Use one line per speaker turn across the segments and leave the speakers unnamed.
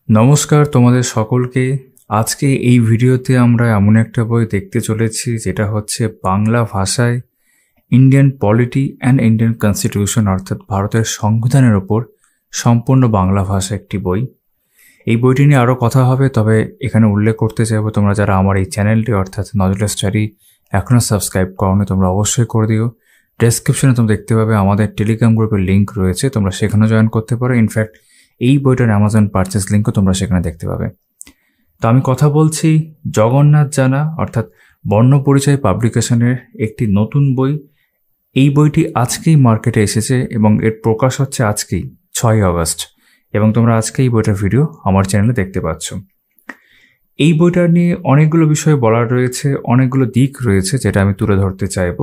নমস্কার তোমাদের সকলকে। আজকে এই ভিডিওতে আমরা এমন একটা বই দেখতে চলেছি যেটা হচ্ছে বাংলা ভাষায় Indian polity and Indian constitution অর্থাৎ ভারতের সংবিধানের ওপর সম্পূর্ণ বাংলা ভাষা একটি বই। এই বইটি নিয়ে আরও কথা হবে, তবে এখানে উল্লেখ করতে চাইবো তোমরা যারা আমার এই চ্যানেলটি অর্থাৎ নজরুল স্টাডি এখনও সাবস্ক্রাইব করোনি তোমরা অবশ্যই করে দিও। ডেসক্রিপশনে তোমরা দেখতে পাবে আমাদের টেলিগ্রাম গ্রুপের লিঙ্ক রয়েছে, তোমরা সেখানে জয়েন করতে পারো। ইনফ্যাক্ট এই বইটার অ্যামাজন পারচেস লিঙ্কও তোমরা সেখানে দেখতে পাবে। তো আমি কথা বলছি জগন্নাথ জানা অর্থাৎ বর্ণপরিচয় পাবলিকেশনের একটি নতুন বই। এই বইটি আজকেই মার্কেটে এসেছে এবং এর প্রকাশ হচ্ছে আজকেই 6 আগস্ট, এবং তোমরা আজকে এই বইটার ভিডিও আমার চ্যানেলে দেখতে পাচ্ছ। এই বইটা নিয়ে অনেকগুলো বিষয় বলার রয়েছে, অনেকগুলো দিক রয়েছে যেটা আমি তুলে ধরতে চাইব।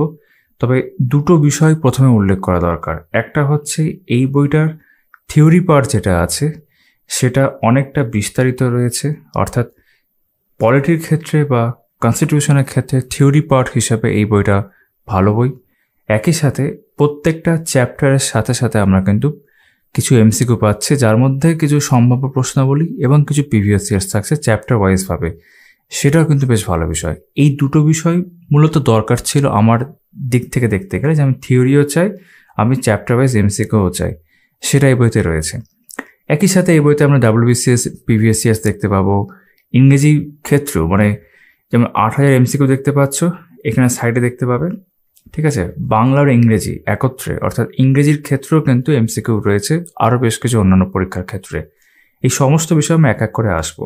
তবে দুটো বিষয় প্রথমে উল্লেখ করা দরকার। একটা হচ্ছে এই বইটার থিওরি পার্ট যেটা আছে সেটা অনেকটা বিস্তারিত রয়েছে, অর্থাৎ পলিটির ক্ষেত্রে বা কনস্টিটিউশনের ক্ষেত্রে থিওরি পার্ট হিসাবে এই বইটা ভালো বই। একই সাথে প্রত্যেকটা চ্যাপ্টারের সাথে সাথে আমরা কিন্তু কিছু এমসিকিউ পাচ্ছি, যার মধ্যে কিছু সম্ভাব্য প্রশ্নাবলী এবং কিছু প্রিভিয়াস ইয়ার্স থাকছে চ্যাপ্টার ওয়াইজভাবে, সেটাও কিন্তু বেশ ভালো বিষয়। এই দুটো বিষয় মূলত দরকার ছিল আমার দিক থেকে দেখতে গেলে, যে আমি থিওরিও চাই, আমি চ্যাপ্টার ওয়াইজ এমসিকিউও চাই, সেটা এই বইতে রয়েছে। একই সাথে এই বইতে আমরা WBCS প্রিভিয়াস ইয়ার্স দেখতে পাবো, ইংরেজি ক্ষেত্রেও মানে যেমন 8000 এমসিকিউ দেখতে পাচ্ছ এখানে সাইডে দেখতে পাবে, ঠিক আছে। বাংলা আর ইংরেজি একত্রে অর্থাৎ ইংরেজির ক্ষেত্রেও কিন্তু এমসিকিউ রয়েছে, আরও বেশ কিছু অন্যান্য পরীক্ষার ক্ষেত্রে। এই সমস্ত বিষয় আমি এক এক করে আসবো।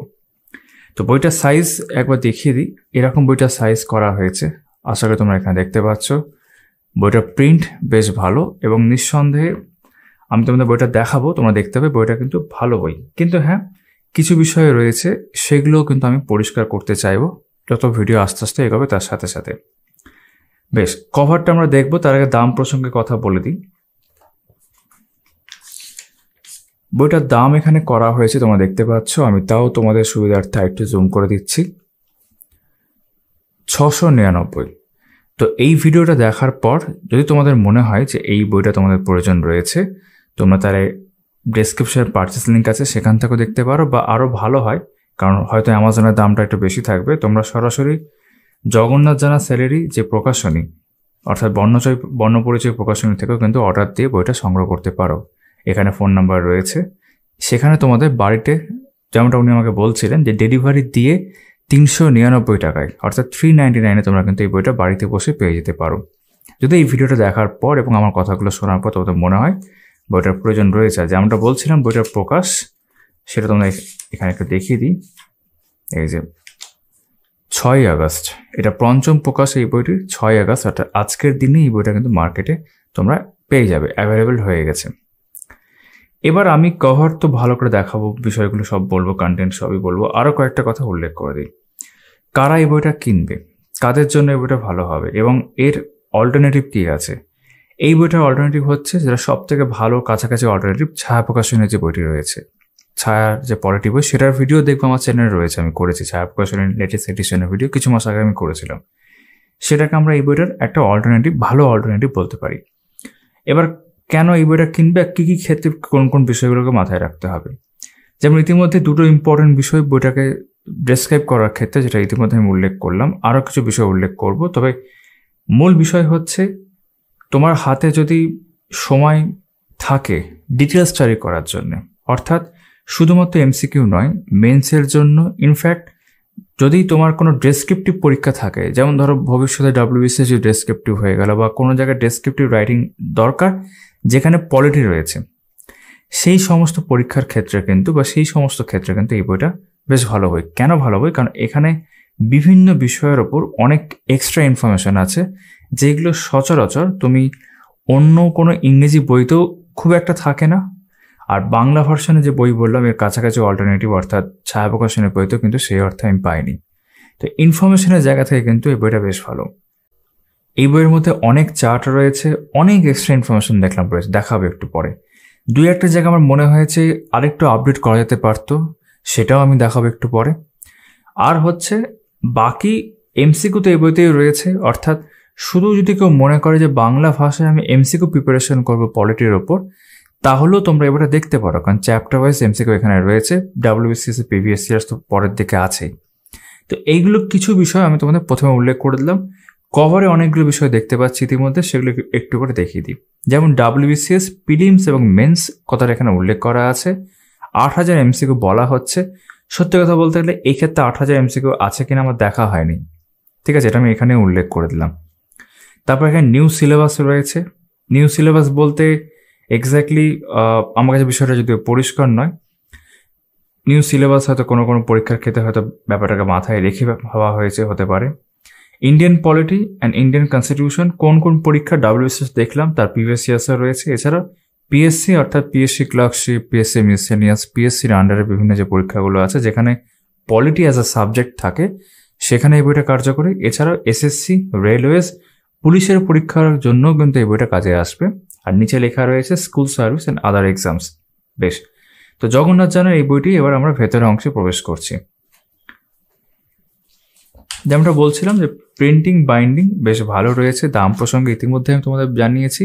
তো বইটার সাইজ একবার দেখিয়ে দিই। এরকম বইটার সাইজ করা হয়েছে, আশা করি তোমরা এখানে দেখতে পাচ্ছ। বইটার প্রিন্ট বেশ ভালো এবং নিঃসন্দেহে আমি তোমাদের বইটা দেখাবো, তোমরা দেখতে পাবে বইটা কিন্তু ভালো বই। কিন্তু হ্যাঁ, কিছু বিষয় রয়েছে সেগুলোও কিন্তু আমি পরিষ্কার করতে চাইবো যত ভিডিও আস্তে আস্তে এগোবে তার সাথে সাথে। বেশ, কভারটা আমরা দেখবো, তার আগে দাম প্রসঙ্গে কথা বলে দিই। বইটার দাম এখানে করা হয়েছে তোমরা দেখতে পাচ্ছ, আমি তাও তোমাদের সুবিধার্থে একটু জুম করে দিচ্ছি, 699। তো এই ভিডিওটা দেখার পর যদি তোমাদের মনে হয় যে এই বইটা তোমাদের প্রয়োজন রয়েছে, তোমরা তার ডেসক্রিপশনের পারচেস লিঙ্ক আছে সেখান থেকেও দেখতে পারো, বা আরও ভালো হয় কারণ হয়তো অ্যামাজনের দামটা একটু বেশি থাকবে, তোমরা সরাসরি জগন্নাথ জানা স্যালারি যে প্রকাশনী অর্থাৎ বর্ণপরিচয় প্রকাশনী থেকেও কিন্তু অর্ডার দিয়ে বইটা সংগ্রহ করতে পারো। এখানে ফোন নাম্বার রয়েছে, সেখানে তোমাদের বাড়িতে, যেমনটা উনি আমাকে বলছিলেন যে ডেলিভারি দিয়ে 399 টাকায় অর্থাৎ 399 তোমরা কিন্তু এই বইটা বাড়িতে বসে পেয়ে যেতে পারো। যদি এই ভিডিওটা দেখার পর এবং আমার কথাগুলো শোনার পর তোমাদের মনে হয় বইটার প্রয়োজন রয়েছে, যেমনটা বলছিলাম বইটার প্রকাশ সেটা তোমরা এখানে একটু দেখিয়ে দিই। এই যে 6 আগস্ট, এটা পঞ্চম প্রকাশ এই বইটির, 6 আগস্ট অর্থাৎ আজকের দিনে এই বইটা কিন্তু মার্কেটে তোমরা পেয়ে যাবে, অ্যাভেলেবেল হয়ে গেছে। এবার আমি কভার তো ভালো করে দেখাবো, বিষয়গুলো সব বলবো, কন্টেন্ট সবই বলবো। আরও কয়েকটা কথা উল্লেখ করে দিই, কারা এই বইটা কিনবে, কাদের জন্য এই বইটা ভালো হবে এবং এর অল্টারনেটিভ কী আছে। এই বইটার অল্টারনেটিভ হচ্ছে, যেটা সব থেকে ভালো কাছাকাছি অল্টারনেটিভ, ছায়া প্রকাশনের যে বইটি রয়েছে, ছায়ার যে পলিটি বই, সেটার ভিডিও দেখবো আমার চ্যানেলে রয়েছে, আমি করেছি ছায়া প্রকাশনের লেটেস্ট এডিশনের ভিডিও কিছু মাস আগে আমি করেছিলাম। সেটাকে আমরা এই বইটার একটা অল্টারনেটিভ, ভালো অল্টারনেটিভ বলতে পারি। এবার কেন এই বইটা কিনবে, কী কী ক্ষেত্রে কোন কোন বিষয়গুলোকে মাথায় রাখতে হবে। যেমন ইতিমধ্যে দুটো ইম্পর্টেন্ট বিষয় বইটাকে ডেসক্রাইব করার ক্ষেত্রে, যেটা ইতিমধ্যে আমি উল্লেখ করলাম, আরও কিছু বিষয় উল্লেখ করব। তবে মূল বিষয় হচ্ছে, তোমার হাতে যদি সময় থাকে ডিটেলস স্টাডি করার জন্য, অর্থাৎ শুধুমাত্র এমসিকিউ নয়, মেন্সের জন্য, ইনফ্যাক্ট যদি তোমার কোনো ডেসক্রিপটিভ পরীক্ষা থাকে, যেমন ধরো ভবিষ্যতে WBCS ডেসক্রিপটিভ হয়ে গেল বা কোনো জায়গায় ডেসক্রিপটিভ রাইটিং দরকার যেখানে পলিটি রয়েছে, সেই সমস্ত পরীক্ষার ক্ষেত্রে কিন্তু বা সেই সমস্ত ক্ষেত্রে কিন্তু এই বইটা বেশ ভালো বই। কেন ভালো বই? কারণ এখানে বিভিন্ন বিষয়ের ওপর অনেক এক্সট্রা ইনফরমেশন আছে, যেগুলো সচরাচর তুমি অন্য কোনো ইংরেজি বইতেও খুব একটা থাকে না। আর বাংলা ভার্সনে যে বই বললাম এর কাছাকাছি অল্টারনেটিভ অর্থাৎ ছায়া প্রকাশনের বইতেও কিন্তু সেই অর্থে আমি পাইনি। তো ইনফরমেশনের জায়গা থেকে কিন্তু এই বইটা বেশ ভালো। এই বইয়ের মধ্যে অনেক চার্ট রয়েছে, অনেক এক্সট্রা ইনফরমেশন দেখলাম রয়েছে, দেখাবো একটু পরে। দুই একটা জায়গা আমার মনে হয়েছে আরেকটু আপডেট করা যেতে পারতো, সেটাও আমি দেখাবো একটু পরে। আর হচ্ছে বাকি এমসিকিউ তো এই বইতেই রয়েছে, অর্থাৎ শুধু যদি কেউ মনে করে যে বাংলা ভাষায় আমি এমসিকিউ প্রিপারেশন করবো পলিটির ওপর, তাহলেও তোমরা এবারে দেখতে পারো, কারণ চ্যাপ্টার ওয়াইজ এমসিকিউ এখানে রয়েছে, ডাব্লিউবিসিএস প্রিভিয়াস ইয়ার্স তো পরের দিকে আছেই। তো এইগুলো কিছু বিষয় আমি তোমাদের প্রথমে উল্লেখ করে দিলাম। কভারে অনেকগুলো বিষয় দেখতে পাচ্ছি ইতিমধ্যে, সেগুলো একটু করে দেখিয়ে দিই। যেমন ডাব্লিউবিসিএস প্রিলিমস এবং মেন্স কথাটা এখানে উল্লেখ করা আছে। 8,000 এমসিকিউ বলা হচ্ছে। সত্যি কথা বলতে গেলে এই ক্ষেত্রে 8,000 এমসিকিউ আছে কিনা আমার দেখা হয়নি, ঠিক আছে, এটা আমি এখানে উল্লেখ করে দিলাম। তারপর এখানে নিউ সিলেবাস রয়েছে। নিউ সিলেবাস বলতে এক্স্যাক্টলি আমার কাছে বিষয়টা যদিও পরিষ্কার নয়। নিউ সিলেবাস হয়তো কোনো কোনো পরীক্ষার ক্ষেত্রে হয়তো ব্যাপারটাকে মাথায় রেখে ভাবা হয়েছে, হতে পারে। Indian polity and Indian constitution কোন কোন পরীক্ষা ডাব্লিউবিসিএস দেখলাম, তার প্রিভিয়াস ইয়ার্সও রয়েছে। এছাড়া পিএসসি অর্থাৎ পিএসসি ক্লার্কশিপ, পিএসসি মিসেলিনিয়াস, পিএসসির আন্ডারে বিভিন্ন যে পরীক্ষাগুলো আছে যেখানে পলিটি অ্যাজ আ সাবজেক্ট থাকে, সেখানে এই বইটা কার্যকরী। এছাড়াও এসএসসি, রেলওয়েজ, পুলিশের পরীক্ষার জন্য কিন্তু এই বইটা কাজে আসবে। আর নিচে লেখা রয়েছে school service and other exams. বেশ, তো জগন্নাথ জানার এই বইটি এবার আমরা ভেতরের অংশে প্রবেশ করছি। যেমনটা বলছিলাম যে প্রিন্টিং বাইন্ডিং বেশ ভালো রয়েছে, দাম প্রসঙ্গে ইতিমধ্যে আমি তোমাদের জানিয়েছি।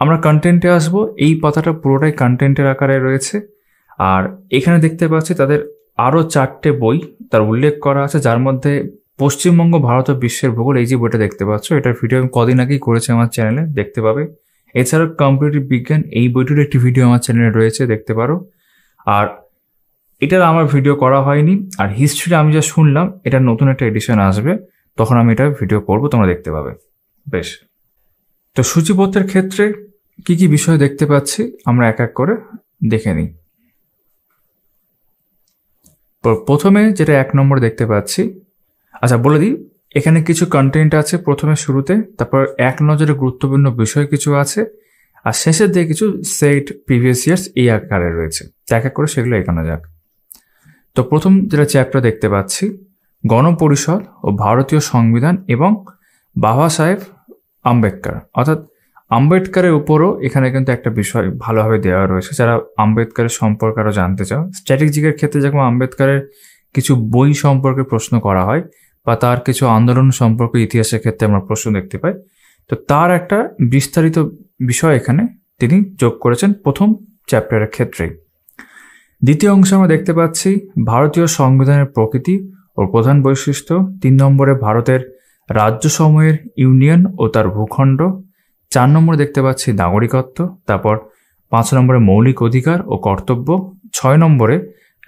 আমরা কন্টেন্টে আসবো। এই পাতাটা পুরোটাই কন্টেন্টের আকারে রয়েছে। আর এখানে দেখতে পাচ্ছি তাদের আরও 4টে বই তার উল্লেখ করা আছে, যার মধ্যে পশ্চিমবঙ্গ, ভারত ও বিশ্বের ভূগোল, এই যে বইটা দেখতে পাচ্ছ, এটার ভিডিও আমি কদিন আগেই করেছি আমার চ্যানেলে, দেখতে পাবে। এছাড়াও কম্পিউটার বিজ্ঞান, এই বইটির একটি ভিডিও আমার চ্যানেলে রয়েছে, দেখতে পারো। আর এটার আমার ভিডিও করা হয়নি। আর হিস্ট্রি আমি যা শুনলাম, এটা নতুন একটা এডিশন আসবে, তখন আমি এটা ভিডিও করব, তোমরা দেখতে পাবে। বেশ, তো সূচিপত্রের ক্ষেত্রে কি কি বিষয় দেখতে পাচ্ছি আমরা এক এক করে দেখে নিই। প্রথমে যেটা 1 নম্বরে দেখতে পাচ্ছি, আচ্ছা বলে দিই, এখানে কিছু কন্টেন্ট আছে প্রথমে শুরুতে, তারপর এক নজরে গুরুত্বপূর্ণ বিষয় কিছু আছে, আর শেষের দিকে কিছু সেট প্রিভিয়াস ইয়ার্স এই আকারে রয়েছে। এক এক করে সেগুলো এগোনো যাক। তো প্রথম যেটা চ্যাপ্টার দেখতে পাচ্ছি, গণপরিষদ ও ভারতীয় সংবিধান এবং বাবা সাহেব আম্বেদকর, অর্থাৎ আম্বেদকরের উপরও এখানে কিন্তু একটা বিষয় ভালোভাবে দেওয়া রয়েছে। যারা আম্বেদকরের সম্পর্কে আরও জানতে চাও, স্ট্র্যাটেজিকের ক্ষেত্রে যেমন আম্বেদকরের কিছু বই সম্পর্কে প্রশ্ন করা হয়, বা তার কিছু আন্দোলন সম্পর্কে ইতিহাসের ক্ষেত্রে আমরা প্রশ্ন দেখতে পাই, তো তার একটা বিস্তারিত বিষয় এখানে তিনি যোগ করেছেন প্রথম চ্যাপ্টারের ক্ষেত্রেই। দ্বিতীয় অংশে আমরা দেখতে পাচ্ছি ভারতীয় সংবিধানের প্রকৃতি ও প্রধান বৈশিষ্ট্য। 3 নম্বরে ভারতের রাজ্যসমূহের ইউনিয়ন ও তার ভূখণ্ড। 4 নম্বরে দেখতে পাচ্ছি নাগরিকত্ব। তারপর 5 নম্বরে মৌলিক অধিকার ও কর্তব্য। 6 নম্বরে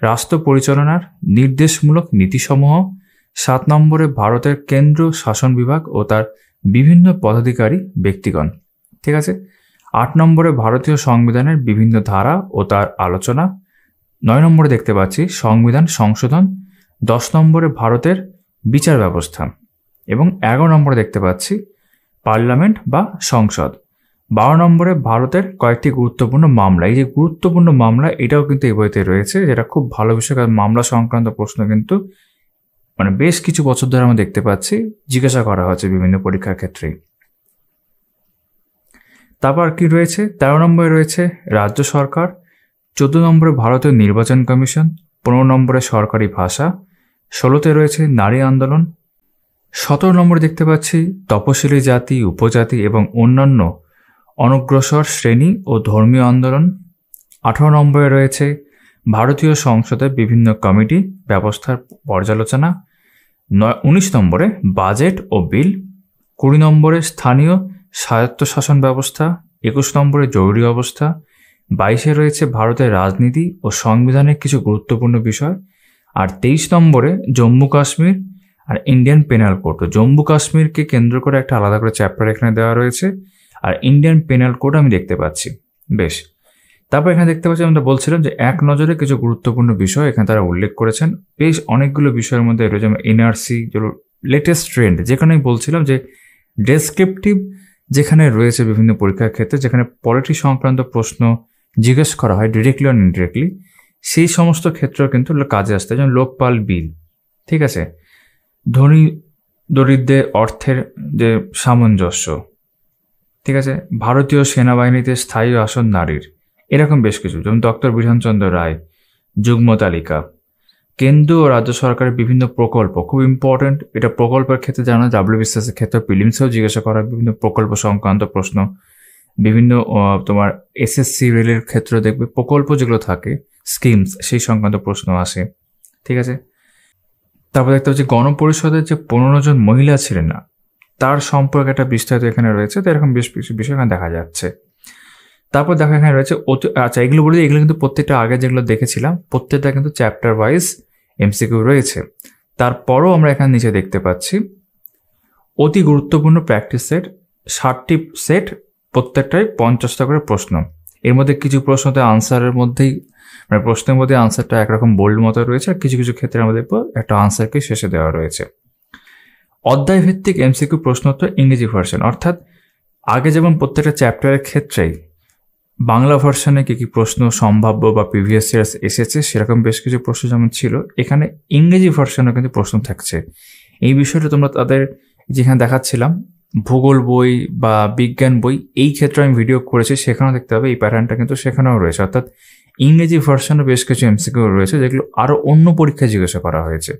রাষ্ট্র পরিচালনার নির্দেশমূলক নীতিসমূহ। 7 নম্বরে ভারতের কেন্দ্র শাসন বিভাগ ও তার বিভিন্ন পদাধিকারী ব্যক্তিগণ। ঠিক আছে। 8 নম্বরে ভারতীয় সংবিধানের বিভিন্ন ধারা ও তার আলোচনা। 9 নম্বরে দেখতে পাচ্ছি সংবিধান সংশোধন। 10 নম্বরে ভারতের বিচার ব্যবস্থা এবং 11 নম্বরে দেখতে পাচ্ছি পার্লামেন্ট বা সংসদ। 12 নম্বরে ভারতের কয়েকটি গুরুত্বপূর্ণ মামলা। এই যে গুরুত্বপূর্ণ মামলা, এটাও কিন্তু এই বইতে রয়েছে, যেটা খুব ভালো বিষয়, কারণ মামলা সংক্রান্ত প্রশ্ন কিন্তু মানে বেশ কিছু বছর ধরে আমরা দেখতে পাচ্ছি জিজ্ঞাসা করা হচ্ছে বিভিন্ন পরীক্ষার ক্ষেত্রে। তারপর কি রয়েছে, 13 নম্বরে রয়েছে রাজ্য সরকার। 14 নম্বরে ভারতের নির্বাচন কমিশন। 15 নম্বরে সরকারি ভাষা। 16তে রয়েছে নারী আন্দোলন। 17 নম্বরে দেখতে পাচ্ছি তপশিলি জাতি, উপজাতি এবং অন্যান্য অনগ্রসর শ্রেণী ও ধর্মীয় আন্দোলন। 18 নম্বরে রয়েছে ভারতীয় সংসদের বিভিন্ন কমিটি ব্যবস্থার পর্যালোচনা। 19 নম্বরে বাজেট ও বিল। 20 নম্বরে স্থানীয় স্বায়ত্তশাসন ব্যবস্থা। 21 নম্বরে জরুরি অবস্থা। 22-এ রয়েছে ভারতের রাজনীতি ও সংবিধানের কিছু গুরুত্বপূর্ণ বিষয়। আর 23 নম্বরে জম্মু কাশ্মীর আর ইন্ডিয়ান পেনাল কোড। জম্মু কাশ্মীরকে কেন্দ্র করে একটা আলাদা করে চ্যাপ্টার এখানে দেওয়া রয়েছে, আর ইন্ডিয়ান পেনাল কোড আমি দেখতে পাচ্ছি। বেশ, তারপর এখানে দেখতে পাচ্ছি, আমরা বলছিলাম যে এক নজরে কিছু গুরুত্বপূর্ণ বিষয় এখানে তারা উল্লেখ করেছেন। বেশ অনেকগুলো বিষয়ের মধ্যে রয়েছে, যেমন এনআরসি, যেগুলো লেটেস্ট ট্রেন্ড, যেখানেই বলছিলাম যে ডেসক্রিপটিভ যেখানে রয়েছে বিভিন্ন পরীক্ষার ক্ষেত্রে, যেখানে পলিটি সংক্রান্ত প্রশ্ন জিজ্ঞেস করা হয় ডিরেক্টলি আর ইনডিরেক্টলি, সেই সমস্ত ক্ষেত্রেও কিন্তু কাজে আসতে, যেমন লোকপাল বিল। ঠিক আছে, ধনী দরিদ্রের অর্থের যে সামঞ্জস্য। ঠিক আছে, ভারতীয় সেনাবাহিনীতে স্থায়ী আসন নারীর, এরকম বেশ কিছু, যেমন ডক্টর বিধানচন্দ্র রায়, যুগ্ম তালিকা, কেন্দ্র ও রাজ্য সরকারের বিভিন্ন প্রকল্প, খুব ইম্পর্টেন্ট। এটা প্রকল্পের ক্ষেত্রে জানা, ডাব্লিউবিসিএস এর ক্ষেত্রে প্রিলিমসেও জিজ্ঞাসা করা বিভিন্ন প্রকল্প সংক্রান্ত প্রশ্ন। বিভিন্ন তোমার এসএসসি রেলের ক্ষেত্রে দেখবে প্রকল্প যেগুলো থাকে স্কিমস সেই সংক্রান্ত প্রশ্ন আসে, ঠিক আছে। তারপর দেখতে পাচ্ছি গণপরিষদের যে 15 জন মহিলা ছিলেন না তার সম্পর্কে একটা বিস্তারিত এখানে রয়েছে, তো এরকম বেশ কিছু বিষয় এখানে দেখা যাচ্ছে। তারপর দেখা এখানে রয়েছে আচ্ছা এগুলো বলি, এগুলো কিন্তু প্রত্যেকটা আগে যেগুলো দেখেছিলাম প্রত্যেকটা কিন্তু চ্যাপ্টার ওয়াইজ এমসিকিউ রয়েছে। তারপরও আমরা এখানে নিচে দেখতে পাচ্ছি অতি গুরুত্বপূর্ণ প্র্যাকটিস সেট 60টি সেট, প্রত্যেকটাই 50টা করে প্রশ্ন। এর মধ্যে কিছু প্রশ্নতে আনসারের মধ্যেই মানে প্রশ্নের মধ্যে আনসারটা একরকম বোল্ড মতো রয়েছে, আর কিছু কিছু ক্ষেত্রে আমাদের একটা আনসারকে শেষে দেওয়া রয়েছে। অধ্যায় ভিত্তিক এমসিকিউ প্রশ্নোত্তর ইংরেজি ভার্সন, অর্থাৎ আগে যেমন প্রত্যেকটা চ্যাপ্টারের ক্ষেত্রেই বাংলা ভার্সনে কি কি প্রশ্ন সম্ভাব্য বা প্রিভিয়াস ইয়ার্স এসেছে সেরকম বেশ কিছু প্রশ্ন যেমন ছিল, এখানে ইংরেজি ভার্সনেও কিন্তু প্রশ্ন থাকছে। এই বিষয়টা তোমরা তাদের যেখানে দেখাচ্ছিলাম ভূগোল বই বা বিজ্ঞান বই, এই ক্ষেত্রে আমি ভিডিও করেছি, সেখানেও দেখতে হবে এই প্যাটার্নটা কিন্তু সেখানেও রয়েছে। অর্থাৎ ইংরেজি ভার্সনে বেশ কিছু এমসিকিউ রয়েছে যেগুলো আরও অন্য পরীক্ষায় জিজ্ঞাসা করা হয়েছে,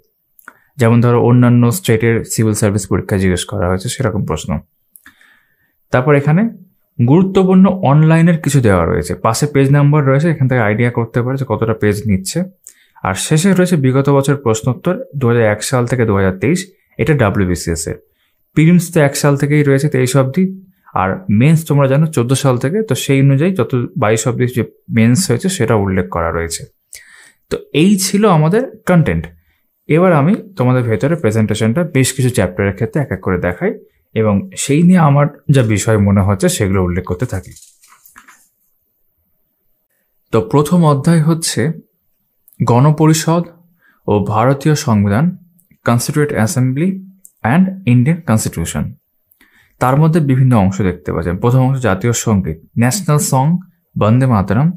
যেমন ধরো অন্যান্য স্টেটের সিভিল সার্ভিস পরীক্ষায় জিজ্ঞেস করা হয়েছে সেরকম প্রশ্ন। তারপর এখানে গুরুত্বপূর্ণ অনলাইনের কিছু দেওয়া রয়েছে, পাশে পেজ নাম্বার রয়েছে, এখান থেকে আইডিয়া করতে পারে যে কতটা পেজ নিচ্ছে। আর শেষে রয়েছে বিগত বছর প্রশ্নোত্তর 2001 সাল থেকে 2023, এটা WBCS এর। প্রিলিমস তো 1 সাল থেকেই রয়েছে 23 অবধি, আর মেন্স তোমরা জানো 14 সাল থেকে, তো সেই অনুযায়ী যত 22 অবধি যে মেন্স হয়েছে সেটা উল্লেখ করা রয়েছে। তো এই ছিল আমাদের কন্টেন্ট। এবার আমি তোমাদের ভেতরে প্রেজেন্টেশনটা বেশ কিছু চ্যাপ্টারের ক্ষেত্রে এক এক করে দেখাই এবং সেই নিয়ে আমার যা বিষয় মনে হচ্ছে সেগুলো উল্লেখ করতে থাকি। তো প্রথম অধ্যায় হচ্ছে গণপরিষদ ও ভারতীয় সংবিধান, constituent assembly and Indian constitution. তার মধ্যে বিভিন্ন অংশ দেখতে পাচ্ছেন। প্রথম অংশ জাতীয় সঙ্গীত, ন্যাশনাল সং বন্দে মাতরম,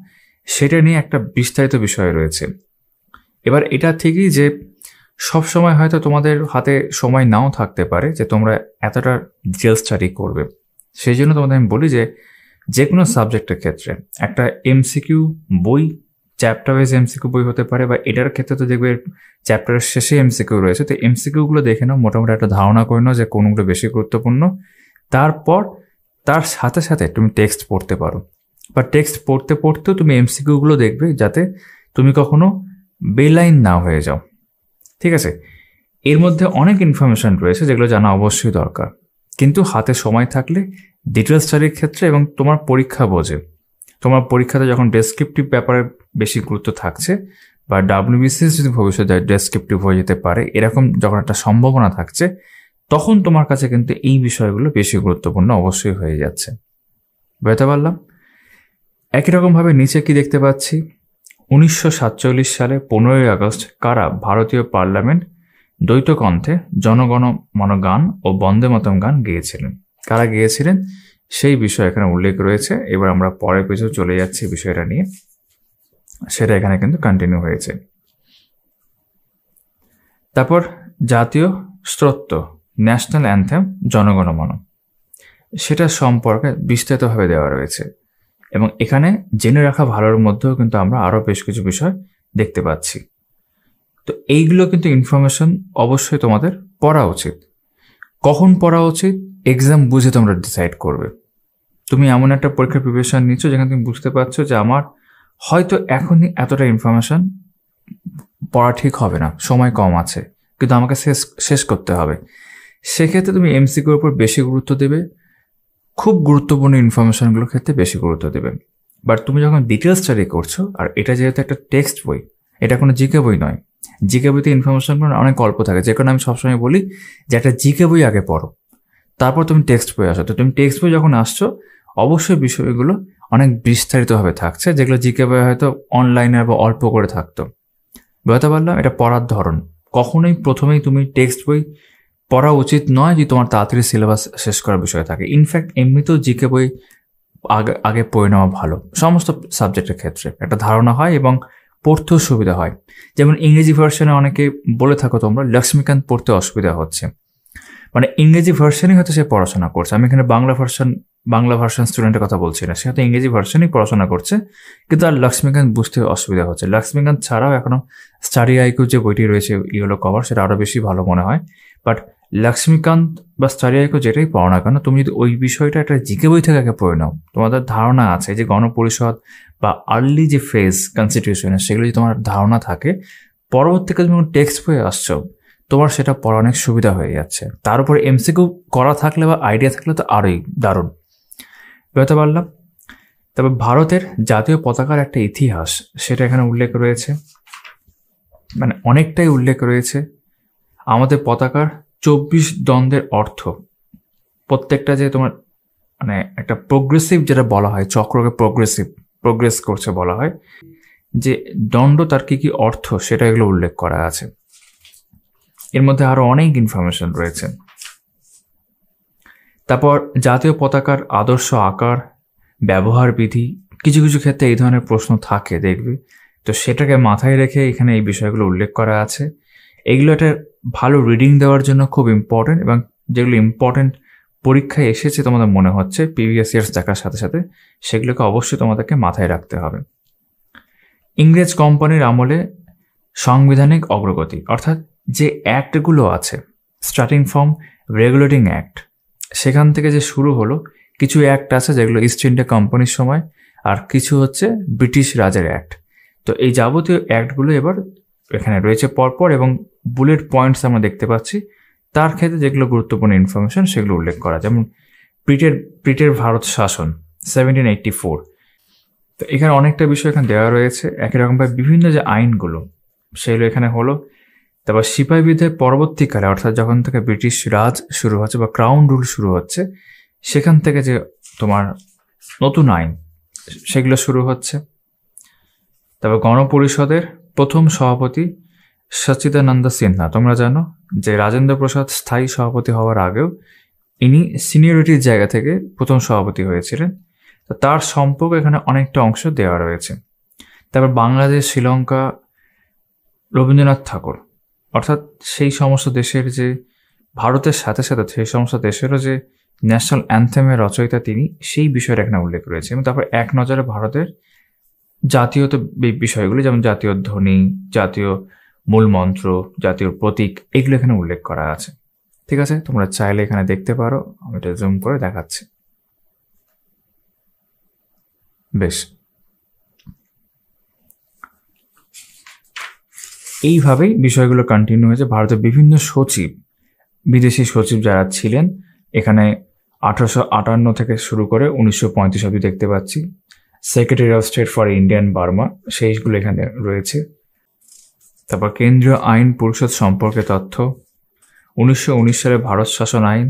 সেটা নিয়ে একটা বিস্তারিত বিষয় রয়েছে। এবার এটা ঠিকই যে সব সময় হয়তো তোমাদের হাতে সময় নাও থাকতে পারে যে তোমরা এতটা ডিটেল স্টাডি করবে, সেই জন্য তোমাদের আমি বলি যে কোনো সাবজেক্টের ক্ষেত্রে একটা এমসিকিউ বই, চ্যাপ্টার ওয়াইজ এমসিকিউ বই হতে পারে, বা এটার ক্ষেত্রে তো দেখবে চ্যাপ্টারের শেষে এমসিকিউ রয়েছে, তো এমসিকিউগুলো দেখে নাও, মোটামুটি একটা ধারণা করে নাও যে কোনগুলো বেশি গুরুত্বপূর্ণ। তারপর তার সাথে সাথে তুমি টেক্সট পড়তে পারো, বা টেক্সট পড়তে পড়তেও তুমি এমসিকিউগুলো দেখবে যাতে তুমি কখনো বেলাইন না হয়ে যাও, ঠিক আছে। এর মধ্যে অনেক ইনফরমেশন রয়েছে যেগুলো জানা অবশ্যই দরকার, কিন্তু হাতে সময় থাকলে ডিটেল স্টাডির ক্ষেত্রে এবং তোমার পরীক্ষা বোঝে, তোমার পরীক্ষাতে যখন ডেসক্রিপটিভ ব্যাপারে বেশি গুরুত্ব থাকছে বা WBCS যদি ভবিষ্যতে ডেসক্রিপটিভ হয়ে যেতে পারে এরকম যখন একটা সম্ভাবনা থাকছে, তখন তোমার কাছে কিন্তু এই বিষয়গুলো বেশি গুরুত্বপূর্ণ অবশ্যই হয়ে যাচ্ছে। বুঝতে পারলাম? একই রকমভাবে নিচে কি দেখতে পাচ্ছি, 1947 সালে 15ই আগস্ট কারা ভারতীয় পার্লামেন্ট দ্বৈত কণ্ঠে জনগণ মন গান ও বন্দে মাতরম গান গেয়েছিলেন, কারা গেয়েছিলেন সেই বিষয় এখানে উল্লেখ রয়েছে। এবার আমরা পরের পেজে চলে যাচ্ছি বিষয়টা নিয়ে, সেটা এখানে কিন্তু কন্টিনিউ হয়েছে। তারপর জাতীয় স্তোত্র, ন্যাশনাল অ্যান্থেম জনগণ মন, সেটা সম্পর্কে বিস্তারিতভাবে দেওয়া রয়েছে এবং এখানে জেনে রাখা ভালোর মধ্যেও কিন্তু আমরা আরও বেশ কিছু বিষয় দেখতে পাচ্ছি। তো এইগুলো কিন্তু ইনফরমেশন অবশ্যই তোমাদের পড়া উচিত। কখন পড়া উচিত? এক্সাম বুঝে তোমরা ডিসাইড করবে। তুমি এমন একটা পরীক্ষার প্রিপারেশন নিচ্ছ যেখানে তুমি বুঝতে পারছো যে আমার হয়তো এখনই এতটা ইনফরমেশন পড়া ঠিক হবে না, সময় কম আছে, কিন্তু আমাকে শেষ করতে হবে। সেক্ষেত্রে তুমি এমসিকিউর উপর বেশি গুরুত্ব দেবে, খুব গুরুত্বপূর্ণ ইনফরমেশনগুলোর ক্ষেত্রে বেশি গুরুত্ব দেবে। বাট তুমি যখন ডিটেল স্টাডি করছো, আর এটা যেহেতু একটা টেক্সট বই, এটা কোনো জিকে বই নয়, জিকে বইতে ইনফরমেশনগুলো অনেক অল্প থাকে, যে কারণে আমি সবসময় বলি যে একটা জিকে বই আগে পড়ো, তারপর তুমি টেক্সট বই আসো। তো তুমি টেক্সট বই যখন আসছো অবশ্যই বিষয়গুলো অনেক বিস্তারিতভাবে থাকছে, যেগুলো জিকে বই হয়তো অনলাইনে বা অল্প করে থাকতো। বুঝতে পারলাম? এটা পড়ার ধরন। কখনোই প্রথমেই তুমি টেক্সট বই পড়া উচিত নয় যে তোমার তাড়াতাড়ি সিলেবাস শেষ করার বিষয় থাকে। ইনফ্যাক্ট এমনিতেও জিকে বই আগে পড়ে নেওয়া ভালো, সমস্ত সাবজেক্টের ক্ষেত্রে একটা ধারণা হয় এবং পড়তেও সুবিধা হয়। যেমন ইংরেজি ভার্সনে অনেকে বলে থাকো তোমরা লক্ষ্মীকান্ত পড়তে অসুবিধা হচ্ছে, মানে ইংরেজি ভার্সনই হয়তো সে পড়াশোনা করছে। আমি এখানে বাংলা ভার্সন স্টুডেন্টের কথা বলছি না, সে হয়তো ইংরেজি ভার্সনই পড়াশোনা করছে, কিন্তু আর লক্ষ্মীকান্ত বুঝতে অসুবিধা হচ্ছে। লক্ষ্মীকান্ত ছাড়াও এখনো স্টাডি আইকিউ যে বইটি রয়েছে ইয়েলো কভার, সেটা আরও বেশি ভালো মনে হয়। বাট লক্ষ্মীকান্ত বা স্টারিয়াকে যেটাই পড়ো না কেন, তুমি যদি ওই বিষয়টা একটা জিকে বই থেকে আগে পড়ে নাও, তোমাদের ধারণা আছে যে গণপরিষদ বা আর্লি যে ফেজ কনস্টিটিউশন সেগুলো যদি তোমার ধারণা থাকে, পরবর্তীকালে তুমি টেক্সট বইয়ে আসছো, তোমার সেটা পড়া অনেক সুবিধা হয়ে যাচ্ছে। তার উপরে এমসিকিউ করা থাকলে বা আইডিয়া থাকলে তো আরোই দারুণ। বুঝতে পারলাম। তবে ভারতের জাতীয় পতাকার একটা ইতিহাস সেটা এখানে উল্লেখ রয়েছে, মানে অনেকটাই উল্লেখ রয়েছে। আমাদের পতাকার 24 দ্বন্দ্বের অর্থ, প্রত্যেকটা যে তোমার মানে একটা প্রোগ্রেসিভ যেটা বলা হয়, চক্রকে প্রোগ্রেস করছে বলা হয়, যে দণ্ড তার কি কি অর্থ সেটা এগুলো উল্লেখ করা আছে। এর মধ্যে আরো অনেক ইনফরমেশন রয়েছে। তারপর জাতীয় পতাকার আদর্শ আকার, ব্যবহার বিধি, কিছু কিছু ক্ষেত্রে এই ধরনের প্রশ্ন থাকে দেখবি, তো সেটাকে মাথায় রেখে এখানে এই বিষয়গুলো উল্লেখ করা আছে। এগুলো একটা ভালো রিডিং দেওয়ার জন্য খুব ইম্পর্টেন্ট, এবং যেগুলো ইম্পর্টেন্ট পরীক্ষায় এসেছে তোমাদের মনে হচ্ছে প্রিভিয়াস ইয়ার্স দেখার সাথে সাথে, সেগুলোকে অবশ্যই তোমাদেরকে মাথায় রাখতে হবে। ইংরেজ কোম্পানির আমলে সাংবিধানিক অগ্রগতি, অর্থাৎ যে অ্যাক্টগুলো আছে স্টার্টিং ফ্রম রেগুলেটিং অ্যাক্ট, সেখান থেকে যে শুরু হলো, কিছু অ্যাক্ট আছে যেগুলো ইস্ট ইন্ডিয়া কোম্পানির সময়, আর কিছু হচ্ছে ব্রিটিশ রাজের অ্যাক্ট। তো এই যাবতীয় অ্যাক্টগুলো এবার এখানে রয়েছে পরপর, এবং বুলেট পয়েন্টস আমরা দেখতে পাচ্ছি। তার ক্ষেত্রে যেগুলো গুরুত্বপূর্ণ ইনফরমেশন সেগুলো উল্লেখ করা, যেমন ব্রিটের ভারত শাসন 1784। তো এখানে অনেকটা বিষয় এখানে দেওয়া রয়েছে। একই রকমভাবে বিভিন্ন যে আইনগুলো সেগুলো এখানে হলো। তারপর সিপাহী বিদ্রোহের পরবর্তীকালে, অর্থাৎ যখন থেকে ব্রিটিশ রাজ শুরু হচ্ছে বা ক্রাউন রুল শুরু হচ্ছে, সেখান থেকে যে তোমার নতুন আইন সেগুলো শুরু হচ্ছে। তারপর গণপরিষদের প্রথম সভাপতি সচ্চিদানন্দ সিনহা, তোমরা জানো যে রাজেন্দ্র প্রসাদ স্থায়ী সভাপতি হওয়ার আগেও ইনি সিনিয়রিটির জায়গা থেকে প্রথম সভাপতি হয়েছিলেন। তো তার সম্পর্কে এখানে অনেকটা অংশ দেওয়া রয়েছে। তারপর বাংলাদেশ, শ্রীলঙ্কা, রবীন্দ্রনাথ ঠাকুর, অর্থাৎ সেই সমস্ত দেশের যে ভারতের সাথে সাথে সেই সমস্ত দেশেরও যে ন্যাশনাল অ্যান্থেমের রচয়িতা তিনি, সেই বিষয়ের এখানে উল্লেখ রয়েছে। এবং তারপর এক নজরে ভারতের জাতীয় বিষয়গুলি, যেমন জাতীয় ধ্বনি, জাতীয় মূল মন্ত্র, জাতীয় প্রতীক, এগুলো এখানে উল্লেখ করা আছে। ঠিক আছে, তোমরা চাইলে এখানে দেখতে পারো, আমি এটা জুম করে দেখাচ্ছি। বেশ, এইভাবেই বিষয়গুলো কন্টিনিউ হয়েছে। ভারতের বিভিন্ন সচিব, বিদেশি সচিব যারা ছিলেন এখানে 1858 থেকে শুরু করে 1935 অবধি দেখতে পাচ্ছি। Secretary of state for Indian Burma, সেইগুলো এখানে রয়েছে। তারপর কেন্দ্রীয় আইন পরিষদ সম্পর্কে তথ্য, 1919 সালে ভারত শাসন আইন,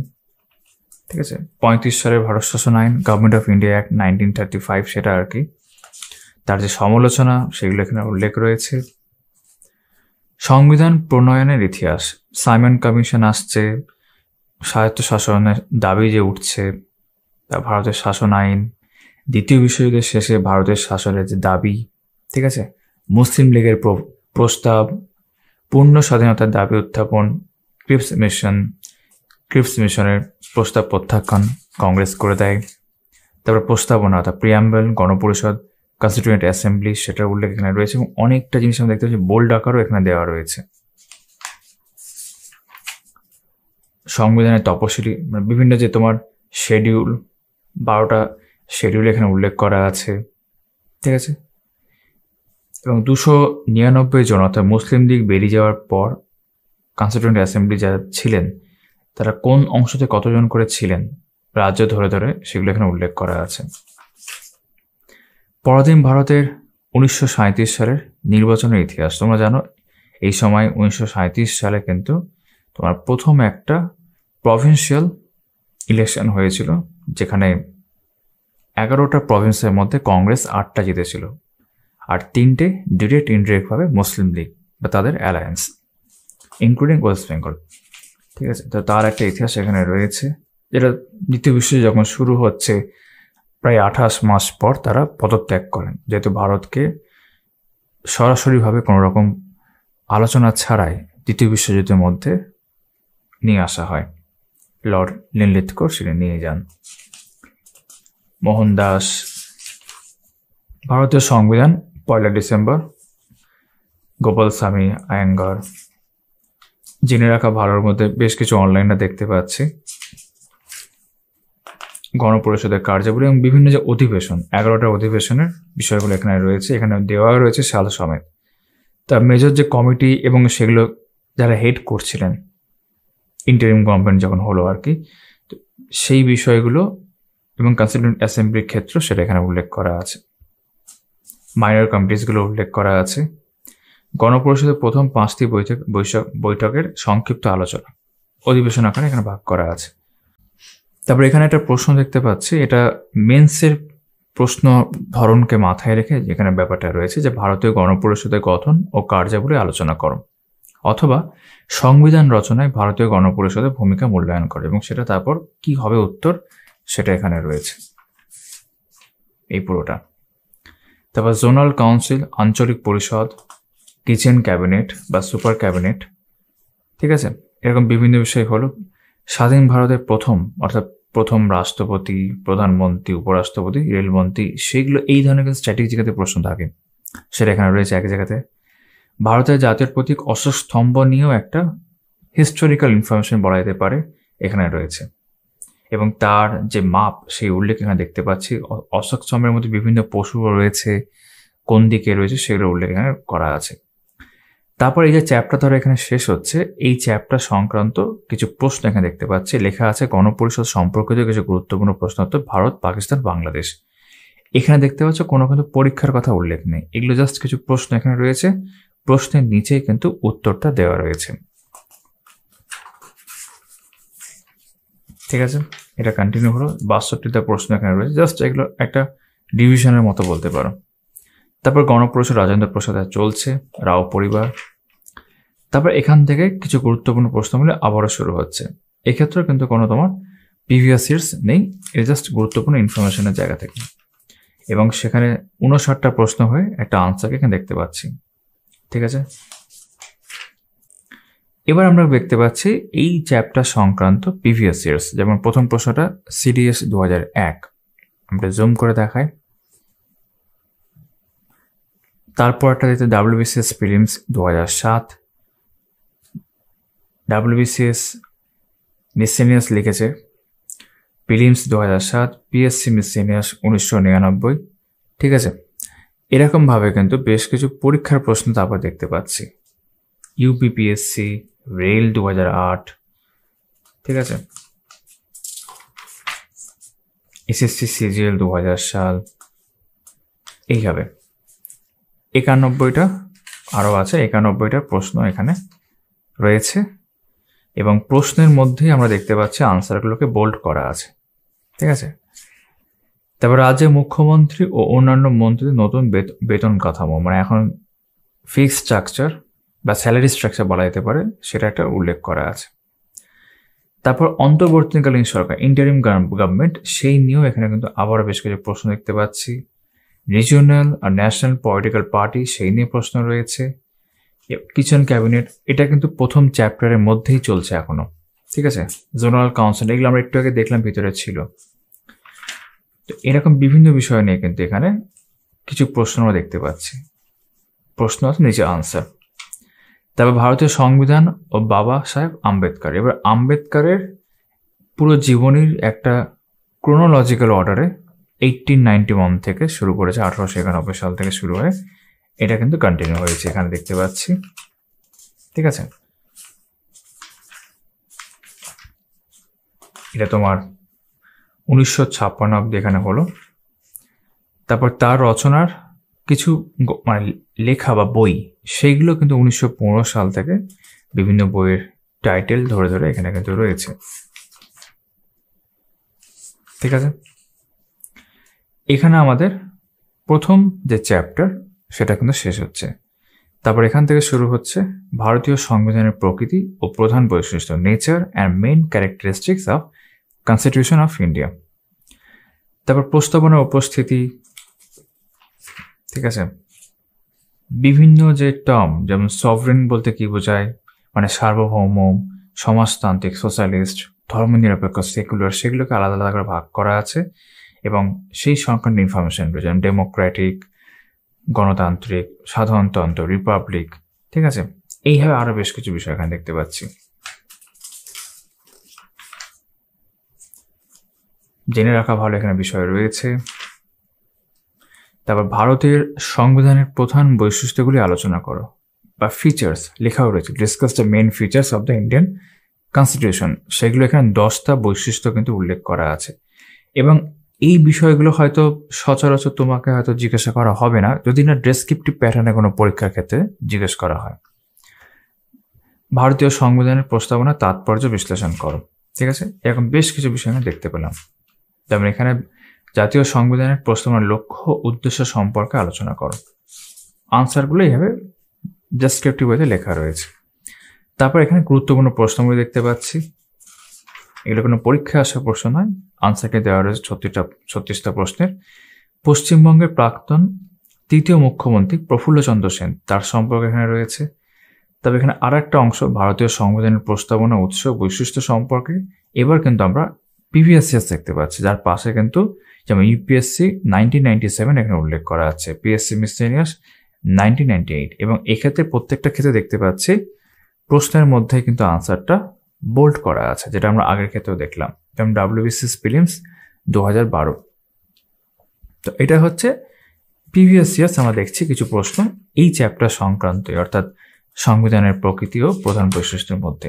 ঠিক আছে, 35 সালের ভারত শাসন আইন, গভর্নমেন্ট অফ ইন্ডিয়া অ্যাক্ট 1935, সেটা আর কি। তার যে সমালোচনা সেগুলো এখানে উল্লেখ রয়েছে। সংবিধান প্রণয়নের ইতিহাস, সাইমন কমিশন আসছে, স্বায়ত্ত শাসনের দাবি যে উঠছে, তা ভারতের শাসন আইন, দ্বিতীয় বিশ্বযুদ্ধের শেষে ভারতের শাসনের যে দাবি, ঠিক আছে, মুসলিম লীগের প্রস্তাব, পূর্ণ স্বাধীনতার দাবি উত্থাপন, ক্রিপস মিশনের প্রস্তাব প্রত্যাখ্যান কংগ্রেস করে দেয়। তারপর প্রস্তাবনা অর্থাৎ প্রিয়াম্বল, গণপরিষদ, কনস্টিটিউয়েন্ট অ্যাসেম্বলি, সেটার উল্লেখ এখানে রয়েছে। এবং অনেকটা জিনিস আমরা দেখতে পাচ্ছি বোল্ড আকারও এখানে দেওয়া রয়েছে। সংবিধানের তপশিলি, মানে বিভিন্ন যে তোমার শেডিউল, 12টা শেডিউল এখানে উল্লেখ করা আছে, ঠিক আছে। এবং 299 জন, অর্থাৎ মুসলিম লীগ বেরিয়ে যাওয়ার পর কনস্টিটিউয়েন্ট অ্যাসেম্বলি যারা ছিলেন তারা কোন অংশতে কতজন করে ছিলেন রাজ্য ধরে ধরে, সেগুলো এখানে উল্লেখ করা আছে। পরাধীন ভারতের 1937 সালের নির্বাচনের ইতিহাস, তোমরা জানো এই সময় 1937 সালে কিন্তু তোমার প্রথম একটা প্রভিন্সিয়াল ইলেকশন হয়েছিল, যেখানে 11টা প্রভিন্সের মধ্যে কংগ্রেস 8টা জিতেছিল, আর 3টে ডিরেক্ট ইনডিরেক্টভাবে মুসলিম লীগ বা তাদের অ্যালায়েন্স, ইনক্লুডিং ওয়েস্ট বেঙ্গল, ঠিক আছে। তো তার একটা ইতিহাস এখানে রয়েছে, যেটা দ্বিতীয় বিশ্বযুদ্ধ যখন শুরু হচ্ছে প্রায় 28 মাস পর তারা পদত্যাগ করেন, যেহেতু ভারতকে সরাসরিভাবে কোনো রকম আলোচনা ছাড়াই দ্বিতীয় বিশ্বযুদ্ধের মধ্যে নিয়ে আসা হয়। লর্ড লিনলিথগো সেটা নিয়ে যান। মোহনদাস, ভারতীয় সংবিধান 1 ডিসেম্বর, গোপালস্বামী আয়াঙ্গার, জেনে রাখা ভালোর মধ্যে বেশ কিছু অনলাইনে দেখতে পাচ্ছি। গণপরিষদের কার্যাবলী এবং বিভিন্ন যে অধিবেশন, 11টা অধিবেশনের বিষয়গুলো এখানে রয়েছে, এখানে দেওয়া রয়েছে সাল সমেত। তার মেজর যে কমিটি এবং সেগুলো যারা হেড করছিলেন ইন্টারিম গভর্নমেন্ট যখন হলো আর কি, সেই বিষয়গুলো এবং কনস্টিটিউয়েন্ট অ্যাসেম্বলির ক্ষেত্র সেটা এখানে উল্লেখ করা আছে। মাইনর কমিটিসগুলো উল্লেখ করা আছে। গণপরিষদের প্রথম 5টি বৈঠকের সংক্ষিপ্ত আলোচনা অধিবেশন আকারে এখানে ভাগ করা আছে। তারপর এখানে একটা প্রশ্ন দেখতে পাচ্ছি, এটা মেন্সের প্রশ্ন ধরনকে মাথায় রেখে যেখানে ব্যাপারটা রয়েছে যে ভারতীয় গণপরিষদের গঠন ও কার্যাবলী আলোচনা করো, অথবা সংবিধান রচনায় ভারতীয় গণপরিষদের ভূমিকা মূল্যায়ন করে, এবং সেটা তারপর কি হবে উত্তর সেটা এখানে রয়েছে এই পুরোটা। তারপর জোনাল কাউন্সিল, আঞ্চলিক পরিষদ, কিচেন ক্যাবিনেট বা সুপার ক্যাবিনেট, ঠিক আছে, এরকম বিভিন্ন বিষয় হলো। স্বাধীন ভারতের অর্থাৎ প্রথম রাষ্ট্রপতি, প্রধানমন্ত্রী, উপরাষ্ট্রপতি, রেলমন্ত্রী, সেগুলো এই ধরনের স্ট্র্যাটেজিতে প্রশ্ন থাকে, সেটা এখানে রয়েছে এক জায়গাতে। ভারতের জাতীয় প্রতীক অশোক স্তম্ভ নিয়েও একটা হিস্টোরিক্যাল ইনফরমেশন বলা যেতে পারে এখানে রয়েছে, এবং তার যে মাপ সেই উল্লেখ এখানে দেখতে পাচ্ছি। অশোক স্তম্ভের মধ্যে বিভিন্ন পশু রয়েছে, কোন দিকে রয়েছে সেগুলো উল্লেখ এখানে করা আছে। তারপর এই যে চ্যাপ্টার ধরে এখানে শেষ হচ্ছে, এই চ্যাপ্টার সংক্রান্ত কিছু প্রশ্ন এখানে দেখতে পাচ্ছি লেখা আছে। গণপরিষদ সম্পর্কিত কিছু গুরুত্বপূর্ণ প্রশ্ন উত্তর ভারত, পাকিস্তান, বাংলাদেশ। এখানে দেখতে পাচ্ছ কোনো কিন্তু পরীক্ষার কথা উল্লেখ নেই, এগুলো জাস্ট কিছু প্রশ্ন এখানে রয়েছে, প্রশ্নের নিচেই কিন্তু উত্তরটা দেওয়া রয়েছে, ঠিক আছে। এটা কন্টিনিউ হলো। 62টা প্রশ্ন এখানে রয়েছে, জাস্ট এগুলো একটা ডিভিশনের মতো বলতে পারো। তারপর গণপরিষদ রাজেন্দ্র প্রসাদে চলছে, রাও পরিবার। তারপর এখান থেকে কিছু গুরুত্বপূর্ণ প্রশ্নগুলো আবারও শুরু হচ্ছে। এক্ষেত্রে কিন্তু কোনো তোমার প্রিভিয়াস ইয়ার্স নেই, এটা জাস্ট গুরুত্বপূর্ণ ইনফরমেশনের জায়গা থেকে, এবং সেখানে 59টা প্রশ্ন হয়ে একটা আনসারকে এখানে দেখতে পাচ্ছি, ঠিক আছে। এবার আমরা দেখতে পাচ্ছি এই চ্যাপ্টার সংক্রান্ত প্রিভিয়াস ইয়ার্স, যেমন প্রথম প্রশ্নটা সিডিএস 2001, আমরা জুম করে দেখাই। তারপর একটা দিতে ডাব্লিউবিসিএস প্রিলিমস 2007, ডাব্লিউবিসিএস মিসেনিয়াস লিখেছে প্রিলিমস 2007, পিএসসি মিসেনিয়াস 1999, ঠিক আছে। এরকমভাবে কিন্তু বেশ কিছু পরীক্ষার প্রশ্ন তারপর দেখতে পাচ্ছি। ইউপিপিএসসি, রেল 2008, ঠিক আছে, এসএসসি সিজিএল 2000 সাল, এইভাবে 91টা আরও আছে, 91টা প্রশ্ন এখানে রয়েছে, এবং প্রশ্নের মধ্যেই আমরা দেখতে পাচ্ছি আনসারগুলোকে বোল্ড করা আছে, ঠিক আছে। তারপর রাজ্যের মুখ্যমন্ত্রী ও অন্যান্য মন্ত্রীদের নতুন বেতন কাঠামো, মানে এখন ফিক্সড স্ট্রাকচার বা স্যালারি স্ট্রাকচার বলা যেতে পারে, সেটা একটা উল্লেখ করা আছে। তারপর অন্তর্বর্তীকালীন সরকার, ইন্টারিম গভর্নমেন্ট, সেই নিয়েও এখানে কিন্তু আবারও বেশ কিছু প্রশ্ন দেখতে পাচ্ছি। রিজিওনাল আর ন্যাশনাল পলিটিক্যাল পার্টি, সেই নিয়ে প্রশ্ন রয়েছে। কিচেন ক্যাবিনেট, এটা কিন্তু প্রথম চ্যাপ্টারের মধ্যেই চলছে এখনো, ঠিক আছে। জোনাল কাউন্সিল, এগুলো আমরা একটু আগে দেখলাম ভিতরে ছিল। তো এরকম বিভিন্ন বিষয় নিয়ে কিন্তু এখানে কিছু প্রশ্ন আমরা দেখতে পাচ্ছি, প্রশ্ন আছে নিচে আনসার। তারপর ভারতীয় সংবিধান ও বাবা সাহেব আম্বেদকর, এবার আম্বেদকরের পুরো জীবনীর একটা ক্রোনোলজিক্যাল অর্ডারে 1891 থেকে শুরু করেছে, 1891 সাল থেকে শুরু হয়ে এটা কিন্তু কন্টিনিউ হয়েছে, এখানে দেখতে পাচ্ছি, ঠিক আছে। এটা তোমার 1956 অব্দি এখানে হলো। তারপর তার রচনার কিছু মানে লেখা বা বই, সেইগুলো কিন্তু 1915 সাল থেকে বিভিন্ন বইয়ের টাইটেল ধরে ধরে এখানে কিন্তু রয়েছে, ঠিক আছে। এখানে আমাদের প্রথম যে চ্যাপ্টার সেটা কিন্তু শেষ হচ্ছে। তারপর এখান থেকে শুরু হচ্ছে ভারতীয় সংবিধানের প্রকৃতি ও প্রধান বৈশিষ্ট্য, nature and main characteristics of constitution of India. তারপর প্রস্তাবনার উপস্থিতি, ঠিক আছে। বিভিন্ন যে টার্ম, যেমন সভরেন বলতে কি বোঝায়, মানে সার্বভৌম, সমাজতান্ত্রিক, সোশ্যালিস্ট, ধর্মনিরপেক্ষ, সেকুলার, সেগুলোকে আলাদা আলাদা করে ভাগ করা আছে, এবং সেই সংক্রান্ত ইনফরমেশন রয়েছে, যেমন ডেমোক্রেটিক, গণতান্ত্রিক, সাধারণতন্ত্র, রিপাবলিক, ঠিক আছে। এইভাবে আরো বেশ কিছু বিষয় এখানে দেখতে পাচ্ছি। জেনে রাখা ভালো এখানে বিষয় রয়েছে। তারপর ভারতের সংবিধানের প্রধান বৈশিষ্ট্যগুলি আলোচনা করো, বা ফিচার্স লেখাও রয়েছে, discuss the main features of the Indian constitution. সেগুলো এখানে 10টা বৈশিষ্ট্য কিন্তু উল্লেখ করা আছে, এবং এই বিষয়গুলো হয়তো সচরাচর তোমাকে হয়তো জিজ্ঞাসা করা হবে না যদি না ডেসক্রিপটিভ প্যাটার্নে কোনো পরীক্ষার ক্ষেত্রে জিজ্ঞেস করা হয়। ভারতীয় সংবিধানের প্রস্তাবনা তাৎপর্য বিশ্লেষণ করো, ঠিক আছে। এরকম বেশ কিছু বিষয় আমি দেখতে পেলাম। যেমন এখানে জাতীয় সংবিধানের প্রস্তাবনার লক্ষ্য উদ্দেশ্য সম্পর্কে আলোচনা করো। আনসারগুলো এইভাবে ডেসক্রিপটিভ ওয়েতে লেখা রয়েছে। তারপর এখানে গুরুত্বপূর্ণ প্রশ্নগুলো দেখতে পাচ্ছি। এগুলো কোনো পরীক্ষায় আসা প্রশ্ন নয়, আনসারকে দেওয়া রয়েছে 36টা প্রশ্নের। পশ্চিমবঙ্গের প্রাক্তন তৃতীয় মুখ্যমন্ত্রী প্রফুল্লচন্দ্র সেন, তার সম্পর্কে এখানে রয়েছে। তবে এখানে আর একটা অংশ ভারতীয় সংবিধানের প্রস্তাবনা উৎস বৈশিষ্ট্য সম্পর্কে। এবার কিন্তু আমরা পিভিএসসিএস দেখতে পাচ্ছি, যার পাশে কিন্তু যেমন ইউপিএসসি 1997 এখানে উল্লেখ করা আছে, পিএসসি মিসলেনিয়াস 1998, এবং এক্ষেত্রে প্রত্যেকটা ক্ষেত্রে দেখতে পাচ্ছি প্রশ্নের মধ্যে কিন্তু আনসারটা বোল্ড করা আছে, যেটা আমরা আগের ক্ষেত্রেও দেখলাম, যেমন ডাব্লিউবিসিএস প্রিলিমস 2012। তো এটা হচ্ছে পিভিএসসিএস। আমরা দেখছি কিছু প্রশ্ন এই চ্যাপ্টার সংক্রান্ত, অর্থাৎ সংবিধানের প্রকৃতি ও প্রধান বৈশিষ্ট্যের মধ্যে।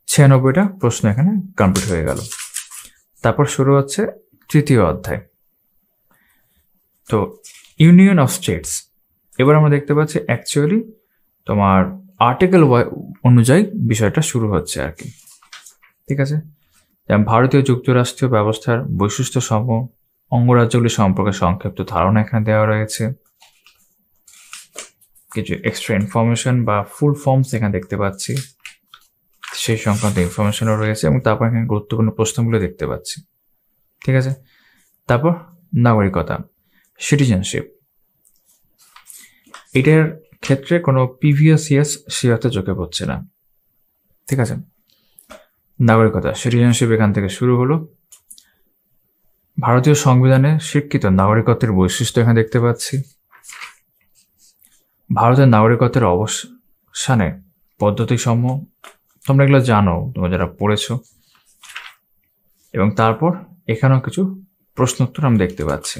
96টা প্রশ্ন এখানে কমপ্লিট হয়ে গেল। তারপর শুরু হচ্ছে তৃতীয় অধ্যায়, তো ইউনিয়ন অফ স্টেটস। এবার আমরা দেখতে পাচ্ছি অ্যাকচুয়ালি তোমার আর্টিকেল অনুযায়ী বিষয়টা শুরু হচ্ছে আর কি, ঠিক আছে। যেমন ভারতীয় যুক্তরাষ্ট্রীয় ব্যবস্থার বৈশিষ্ট্য সমূহ, অঙ্গরাজ্যগুলি সম্পর্কে সংক্ষিপ্ত ধারণা এখানে দেওয়া রয়েছে। কিছু এক্সট্রা ইনফরমেশন বা ফুল ফর্মস এখানে দেখতে পাচ্ছি, সেই সংক্রান্ত ইনফরমেশনও রয়েছে, এবং তারপর এখানে গুরুত্বপূর্ণ প্রশ্নগুলো দেখতে পাচ্ছি, ঠিক আছে। তারপর নাগরিকতা, সিটিজেনশিপ, এটার ক্ষেত্রে কোনো পিভিএসসিএস সিওতে চোখে পড়ছে না, ঠিক আছে। নাগরিকতা, সিটিজেনশিপ এখান থেকে শুরু হলো। ভারতীয় সংবিধানে স্বীকৃত নাগরিকত্বের বৈশিষ্ট্য এখানে দেখতে পাচ্ছি। ভারতের নাগরিকত্বের অবসানে পদ্ধতিসমূহ, তোমরা এগুলো জানো, তোমরা যারা পড়েছো। এবং তারপর এখানেও কিছু প্রশ্নোত্তর আমরা দেখতে পাচ্ছি,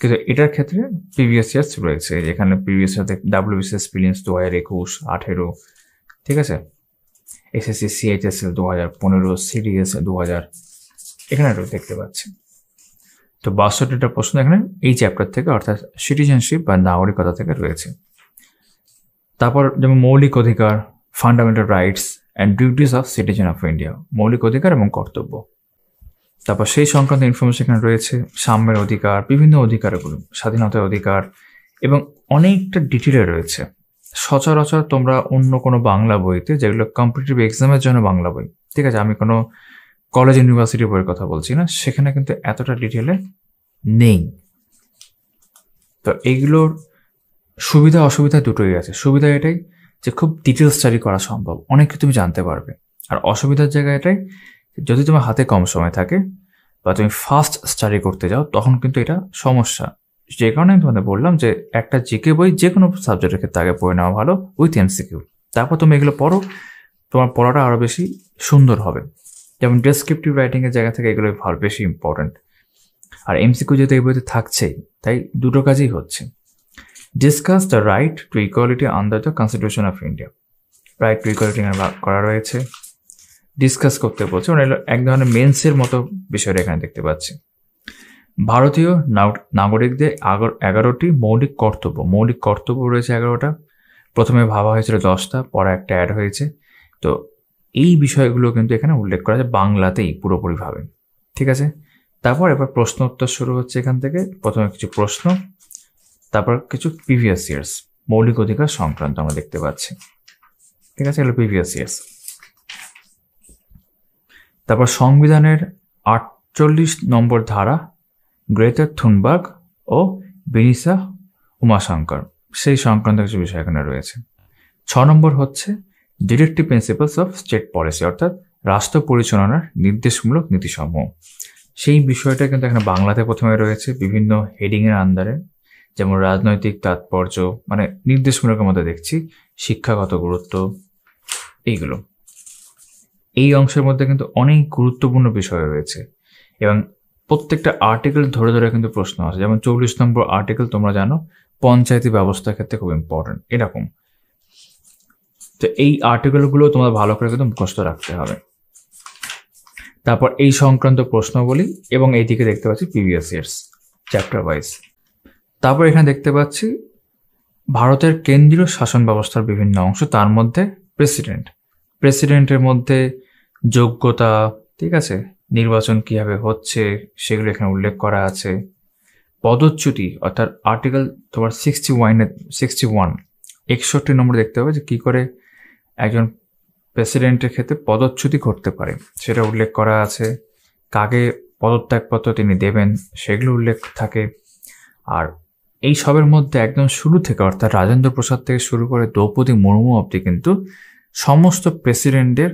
কিন্তু এটার ক্ষেত্রে পিভিএসসিএস রয়েছে। এখানে পিভিএসসি ডাব্লিউবিসিএস প্রিলিমস 2021, 18, ঠিক আছে। এসএসসি সিএইচএসএল 2015, সিডিএস 2000, এখানে দেখতে পাচ্ছি। তো 62টা প্রশ্ন এখানে এই চ্যাপ্টার থেকে, অর্থাৎ সিটিজেনশিপ বা নাগরিকতা থেকে রয়েছে। তারপর যেমন মৌলিক অধিকার, fundamental rights and duties of citizen of India, মৌলিক অধিকার এবং কর্তব্য। তারপর সেই সংক্রান্ত ইনফরমেশন এখানে রয়েছে, সাম্যের অধিকার, বিভিন্ন অধিকারগুলো, স্বাধীনতার অধিকার, এবং অনেকটা ডিটেলে রয়েছে। সচরাচর তোমরা অন্য কোনো বাংলা বইতে, যেগুলো কম্পিটিটিভ এক্সামের জন্য বাংলা বই, ঠিক আছে, আমি কোনো কলেজ ইউনিভার্সিটি বইয়ের কথা বলছি না, সেখানে কিন্তু এতটা ডিটেলে নেই। তো এইগুলোর সুবিধা অসুবিধা দুটোই আছে। সুবিধা এটাই যে খুব ডিটেল স্টাডি করা সম্ভব, অনেক কিছু তুমি জানতে পারবে। আর অসুবিধার জায়গা এটাই, যদি তোমার হাতে কম সময় থাকে বা তুমি ফাস্ট স্টাডি করতে যাও, তখন কিন্তু এটা সমস্যা। যে কারণে আমি তোমাদের বললাম যে একটা জিকে বই যে কোনো সাবজেক্টের ক্ষেত্রে আগে পড়ে নেওয়া ভালো, উইথ এমসিকিউ। তারপর তুমি এগুলো পড়ো, তোমার পড়াটা আরও বেশি সুন্দর হবে। যেমন ডেসক্রিপটিভ রাইটিংয়ের জায়গা থেকে এগুলো ভালো, বেশি ইম্পর্টেন্ট। আর এমসিকিউ যেহেতু এই বইতে থাকছেই, তাই দুটো কাজই হচ্ছে। Discuss the right to equality under the constitution of India, right to equality করা রয়েছে, ডিসকাস করতে বলছে, মানে এক ধরনের মেন্সের মতো বিষয়টা এখানে দেখতে পাচ্ছি। ভারতীয় নাগরিকদের 11টি মৌলিক কর্তব্য রয়েছে 11টা। প্রথমে ভাবা হয়েছিল 10টা, পরে একটা অ্যাড হয়েছে। তো এই বিষয়গুলো কিন্তু এখানে উল্লেখ করা আছে বাংলাতেই পুরোপুরিভাবে, ঠিক আছে। তারপর এবার প্রশ্ন উত্তর শুরু হচ্ছে এখান থেকে। প্রথমে কিছু প্রশ্ন, তারপর কিছু প্রিভিয়াস ইয়ার্স, মৌলিক অধিকার সংক্রান্ত আমরা দেখতে পাচ্ছি, ঠিক আছে, এগুলো প্রিভিয়াস ইয়ার্স। তারপর সংবিধানের 48 নম্বর ধারা, গ্রেটা থুনবার্গ ও বেনিসা উমাশঙ্কর, সেই সংক্রান্ত কিছু বিষয় এখানে রয়েছে। 6 নম্বর হচ্ছে directive principles of state policy, অর্থাৎ রাষ্ট্র পরিচালনার নির্দেশমূলক নীতিসমূহ। সেই বিষয়টা কিন্তু এখানে বাংলাতে প্রথমে রয়েছে বিভিন্ন হেডিংয়ের আন্ডারে। যেমন রাজনৈতিক তাৎপর্য, মানে নির্দেশমূলকের মধ্যে দেখছি শিক্ষাগত গুরুত্ব, এইগুলো। এই অংশের মধ্যে কিন্তু অনেক গুরুত্বপূর্ণ বিষয় রয়েছে এবং প্রত্যেকটা আর্টিকেল ধরে ধরে কিন্তু প্রশ্ন আছে। যেমন 40 নম্বর আর্টিকেল তোমরা জানো পঞ্চায়েতি ব্যবস্থার ক্ষেত্রে খুব ইম্পর্টেন্ট, এরকম। তো এই আর্টিকেলগুলো তোমার ভালো করে কিন্তু মুখস্থ রাখতে হবে। তারপর এই সংক্রান্ত প্রশ্নগুলি এবং এইদিকে দেখতে পাচ্ছি প্রিভিয়াস ইয়ার্স চ্যাপ্টার ওয়াইজ। তারপর এখানে দেখতে পাচ্ছি ভারতের কেন্দ্রীয় শাসন ব্যবস্থার বিভিন্ন অংশ, তার মধ্যে প্রেসিডেন্টের মধ্যে যোগ্যতা, ঠিক আছে, নির্বাচন কিভাবে হচ্ছে সেগুলো এখানে উল্লেখ করা আছে। পদচ্যুতি অর্থাৎ আর্টিকেল তোমার 61 নম্বর দেখতে হবে যে কী করে একজন প্রেসিডেন্টের ক্ষেত্রে পদচ্যুতি করতে পারে সেটা উল্লেখ করা আছে। কাকে পদত্যাগপত্র তিনি দেবেন সেগুলো উল্লেখ থাকে। আর এই সবের মধ্যে একদম শুরু থেকে অর্থাৎ রাজেন্দ্র প্রসাদ থেকে শুরু করে দ্রৌপদী মুর্মু অবধি কিন্তু সমস্ত প্রেসিডেন্টের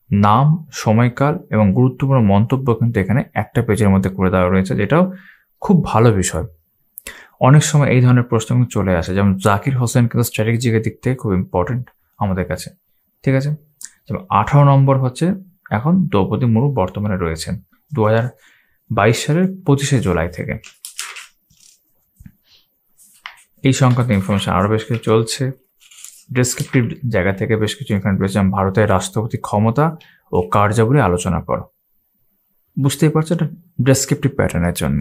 নাম, সময়কাল এবং গুরুত্বপূর্ণ মন্তব্য কিন্তু এখানে একটা পেজের মধ্যে করে দেওয়া রয়েছে, যেটাও খুব ভালো বিষয়। অনেক সময় এই ধরনের প্রশ্ন কিন্তু চলে আসে, যেমন জাকির হোসেন কিন্তু স্ট্র্যাটেজিকের দিক থেকে খুব ইম্পর্টেন্ট আমাদের কাছে, ঠিক আছে। যেমন 18 নম্বর হচ্ছে এখন দ্রৌপদী মুর্মু বর্তমানে রয়েছেন 2022 সালের 25শে জুলাই থেকে। এই সংক্রান্ত ইনফরমেশন আরও বেশ কিছু চলছে। ডেসক্রিপটিভ জায়গা থেকে বেশ কিছু ইনফরমেশন রয়েছে, যেমন ভারতের রাষ্ট্রপতি ক্ষমতা ও কার্যাবলী আলোচনা করো। বুঝতেই পারছো এটা ডেসক্রিপটিভ প্যাটার্নের জন্য।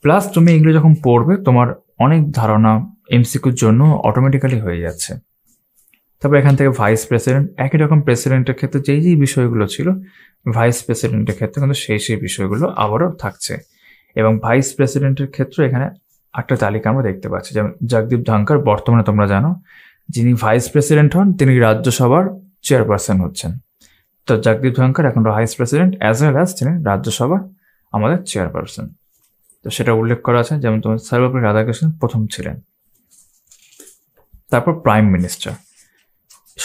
প্লাস তুমি এগুলো যখন পড়বে তোমার অনেক ধারণা এমসিকিউর জন্য অটোমেটিক্যালি হয়ে যাচ্ছে। তারপর এখান থেকে ভাইস প্রেসিডেন্ট, একই রকম প্রেসিডেন্টের ক্ষেত্রে যেই বিষয়গুলো ছিল ভাইস প্রেসিডেন্টের ক্ষেত্রে কিন্তু সেই বিষয়গুলো আবারও থাকছে। এবং ভাইস প্রেসিডেন্টের ক্ষেত্রে এখানে একটা তালিকা আমরা দেখতে পাচ্ছি, যেমন জগদীপ ধনখড় বর্তমানে তোমরা জানো যিনি ভাইস প্রেসিডেন্ট হন তিনি রাজ্যসভার চেয়ারপারসন হচ্ছেন। তো জগদীপ ধনখড় এখন vice president as well as তিনি রাজ্যসভার আমাদের চেয়ারপারসন। তো সেটা উল্লেখ করা আছে, যেমন তোমার সর্বপল্লী রাধাকৃষ্ণন প্রথম ছিলেন। তারপর প্রাইম মিনিস্টার,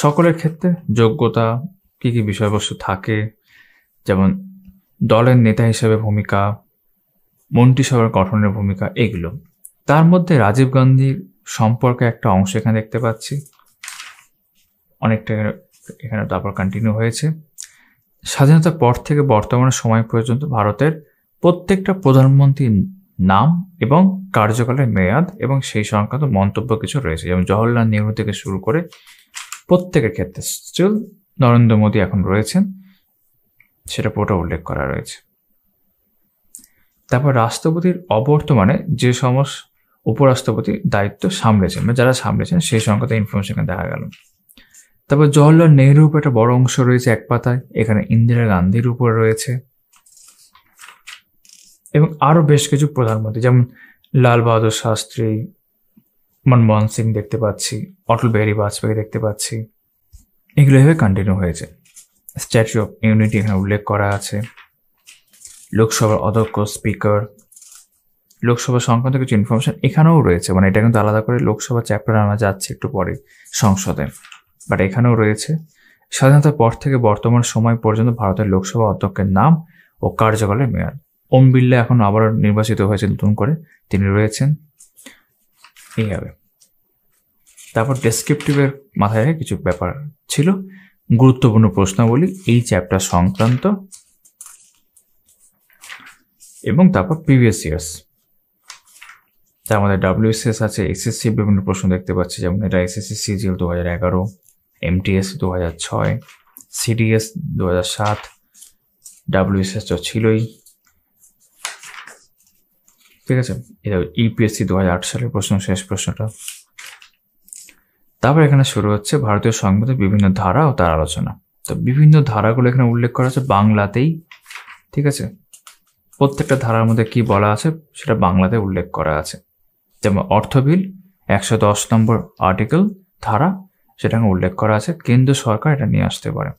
সকলের ক্ষেত্রে যোগ্যতা কী কী বিষয়বস্তু থাকে, যেমন দলের নেতা হিসেবে ভূমিকা, মন্ত্রিসভার গঠনের ভূমিকা, এগুলো। তার মধ্যে রাজীব গান্ধীর সম্পর্কে একটা অংশ এখানে দেখতে পাচ্ছি, অনেকটা এখানে তারপর কন্টিনিউ হয়েছে। স্বাধীনতার পর থেকে বর্তমান সময় পর্যন্ত ভারতের প্রত্যেকটা প্রধানমন্ত্রীর নাম এবং কার্যকালের মেয়াদ এবং সেই সংক্রান্ত মন্তব্য কিছু রয়েছে, যেমন জওহরলাল নেহরু থেকে শুরু করে প্রত্যেকের ক্ষেত্রে স্টিল নরেন্দ্র মোদী এখন রয়েছেন, সেটা পুরোটা উল্লেখ করা রয়েছে। তারপর রাষ্ট্রপতির অবর্তমানে যে সমস্ত উপরাষ্ট্রপতি দায়িত্ব সামলেছেন বা যারা সামলেছেন সেই সংক্রান্ত ইনফরমেশন দেখা গেল। তারপর জওহরলাল নেহরুর উপর একটা বড় অংশ রয়েছে এক পাতায়, এখানে ইন্দিরা গান্ধীর উপর রয়েছে এবং আরও বেশ কিছু প্রধানমন্ত্রী, যেমন লাল বাহাদুর শাস্ত্রী, মনমোহন সিং দেখতে পাচ্ছি, অটল বিহারী বাজপেয়ী দেখতে পাচ্ছি, এগুলো এভাবে কন্টিনিউ হয়েছে। স্ট্যাচু অফ ইউনিটি এখানে উল্লেখ করা আছে। লোকসভার অধ্যক্ষ, স্পিকার, লোকসভা সংক্রান্ত কিছু ইনফরমেশন এখানেও রয়েছে, মানে এটা কিন্তু আলাদা করে লোকসভা চ্যাপ্টার আমরা যাচ্ছি একটু পরে সংসদে, বাট এখানেও রয়েছে। স্বাধীনতার পর থেকে বর্তমান সময় পর্যন্ত ভারতের লোকসভা অধ্যক্ষের নাম ও কার্যকালের মেয়াদ। ওম বিড়লা এখন আবার নির্বাচিত হয়েছে নতুন করে, তিনি রয়েছেন এইভাবে। তারপর ডেসক্রিপটিভের মাথায় রেখে কিছু ব্যাপার ছিল, গুরুত্বপূর্ণ প্রশ্নাবলী এই চ্যাপ্টার সংক্রান্ত, এবং তারপর প্রিভিয়াস ইয়ার্স। তার মধ্যে WCS আছে, এসএসসি বিভিন্ন প্রশ্ন দেখতে পাচ্ছি, যেমন এটা SSC CGL 2011, MTS 2006, CDS 2007, WCS তো ছিলই, ঠিক আছে। এটা ইউপিএসসি 2008 সালের প্রশ্ন, শেষ প্রশ্নটা। তারপর এখানে শুরু হচ্ছে ভারতীয় সংবিধানের বিভিন্ন ধারা ও তার আলোচনা। তো বিভিন্ন ধারাগুলো এখানে উল্লেখ করা আছে বাংলাতেই, ঠিক আছে। প্রত্যেকটা ধারার মধ্যে কি বলা আছে সেটা বাংলাতে উল্লেখ করা আছে। যেমন অর্থ বিল 110 নম্বর আর্টিকেল ধারা, সেটা উল্লেখ করা আছে, কেন্দ্র সরকার এটা নিয়ে আসতে পারে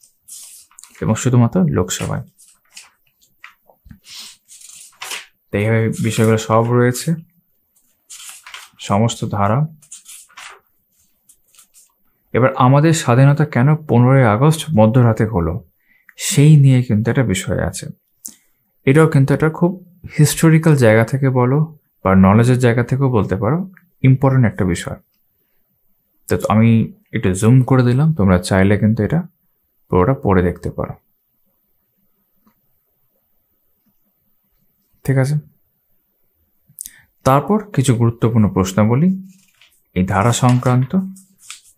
এবং শুধুমাত্র লোকসভায়। এইভাবে বিষয়গুলো সব রয়েছে, সমস্ত ধারা। এবার আমাদের স্বাধীনতা কেন 15ই আগস্ট মধ্যরাতে হলো সেই নিয়ে কিন্তু একটা বিষয় আছে। এটাও কিন্তু একটা খুব হিস্টোরিক্যাল জায়গা থেকে বলো বা নলেজের জায়গা থেকেও বলতে পারো, ইম্পর্টেন্ট একটা বিষয়। তো আমি একটু জুম করে দিলাম, তোমরা চাইলে কিন্তু এটা পুরোটা পড়ে দেখতে পারো। ঠিক আছে, তারপর কিছু গুরুত্বপূর্ণ প্রশ্নাবলী এই ধারা সংক্রান্ত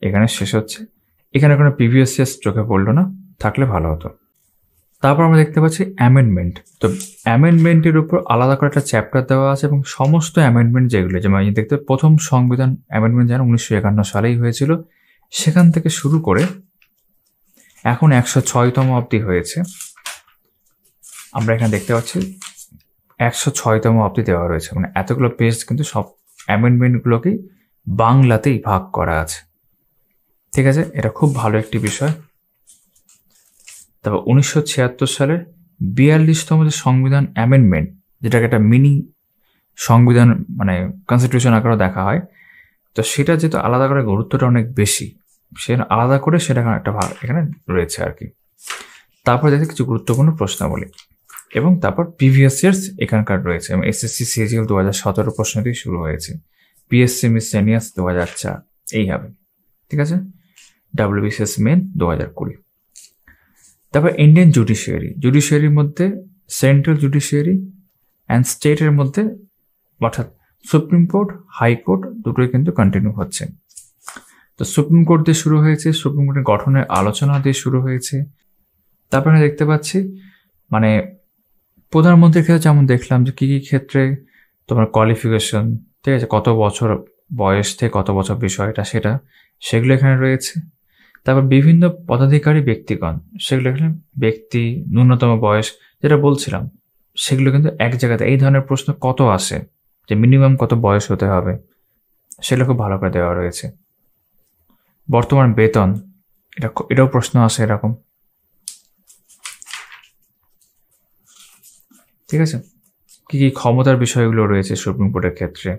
এখানে শেষ হচ্ছে। এখানে কোনো প্রিভিয়াস ইয়ার্স চোখে পড়লো না, থাকলে ভালো হতো। তারপর আমরা দেখতে পাচ্ছি অ্যামেন্ডমেন্ট। তো অ্যামেন্ডমেন্টের উপর আলাদা করে একটা চ্যাপ্টার দেওয়া আছে এবং সমস্ত অ্যামেন্ডমেন্ট যেগুলো, যেমন দেখতে প্রথম সংবিধান অ্যামেন্ডমেন্ট যেন 1951 সালেই হয়েছিল, সেখান থেকে শুরু করে এখন 106তম অবধি হয়েছে। আমরা এখানে দেখতে পাচ্ছি 106তম অবধি দেওয়া রয়েছে, মানে এতগুলো পেজ কিন্তু সব অ্যামেন্ডমেন্টগুলোকেই বাংলাতেই ভাগ করা আছে। ঠিক আছে, এটা খুব ভালো একটি বিষয়। তারপর 1976 সালের 42তম যে সংবিধান অ্যামেন্ডমেন্ট, যেটাকে একটা মিনি সংবিধান মানে কনস্টিটিউশন আকারে দেখা হয়, তো সেটা যেহেতু আলাদা করে গুরুত্বটা অনেক বেশি, সে আলাদা করে সেটা একটা ভাগ এখানে রয়েছে আর কি। তারপর দেখে কিছু গুরুত্বপূর্ণ প্রশ্নাবলী এবং তারপর প্রিভিয়াস ইয়ার্স এখানকার রয়েছে। এবং এসএসসি সিজিএল 2017 প্রশ্ন দিয়ে শুরু হয়েছে, পিএসসি মিসলেনিয়াস 2004 এইভাবে। ঠিক আছে, ডাব্লিউবিসিএস মেন 2020। তারপর ইন্ডিয়ান জুডিশিয়ারির মধ্যে সেন্ট্রাল জুডিশিয়ারি অ্যান্ড স্টেটের মধ্যে, অর্থাৎ সুপ্রিম কোর্ট, হাইকোর্ট দুটোই কিন্তু কন্টিনিউ হচ্ছে। তো সুপ্রিম কোর্ট দিয়ে শুরু হয়েছে, সুপ্রিম কোর্টের গঠনের আলোচনা দিয়ে শুরু হয়েছে। তারপর আমরা দেখতে পাচ্ছি মানে প্রধানমন্ত্রীর ক্ষেত্রে যেমন দেখলাম যে কী কী ক্ষেত্রে তোমার কোয়ালিফিকেশন, ঠিক আছে, কত বছর বয়স থেকে কত বছর বিষয়টা সেগুলো এখানে রয়েছে। তারপর বিভিন্ন পদাধিকারী ব্যক্তিগণ, সেগুলো এখানে ব্যক্তি, ন্যূনতম বয়স যেটা বলছিলাম, সেগুলো কিন্তু এক জায়গাতে এই ধরনের প্রশ্ন কত আসে, যে মিনিমাম কত বয়স হতে হবে, সেগুলো খুব ভালো করে দেওয়া রয়েছে। বর্তমান বেতন, এটাও প্রশ্ন আসে এরকম। ঠিক আছে, কি কি ক্ষমতার বিষয়গুলো রয়েছে সুপ্রিম কোর্টের ক্ষেত্রে,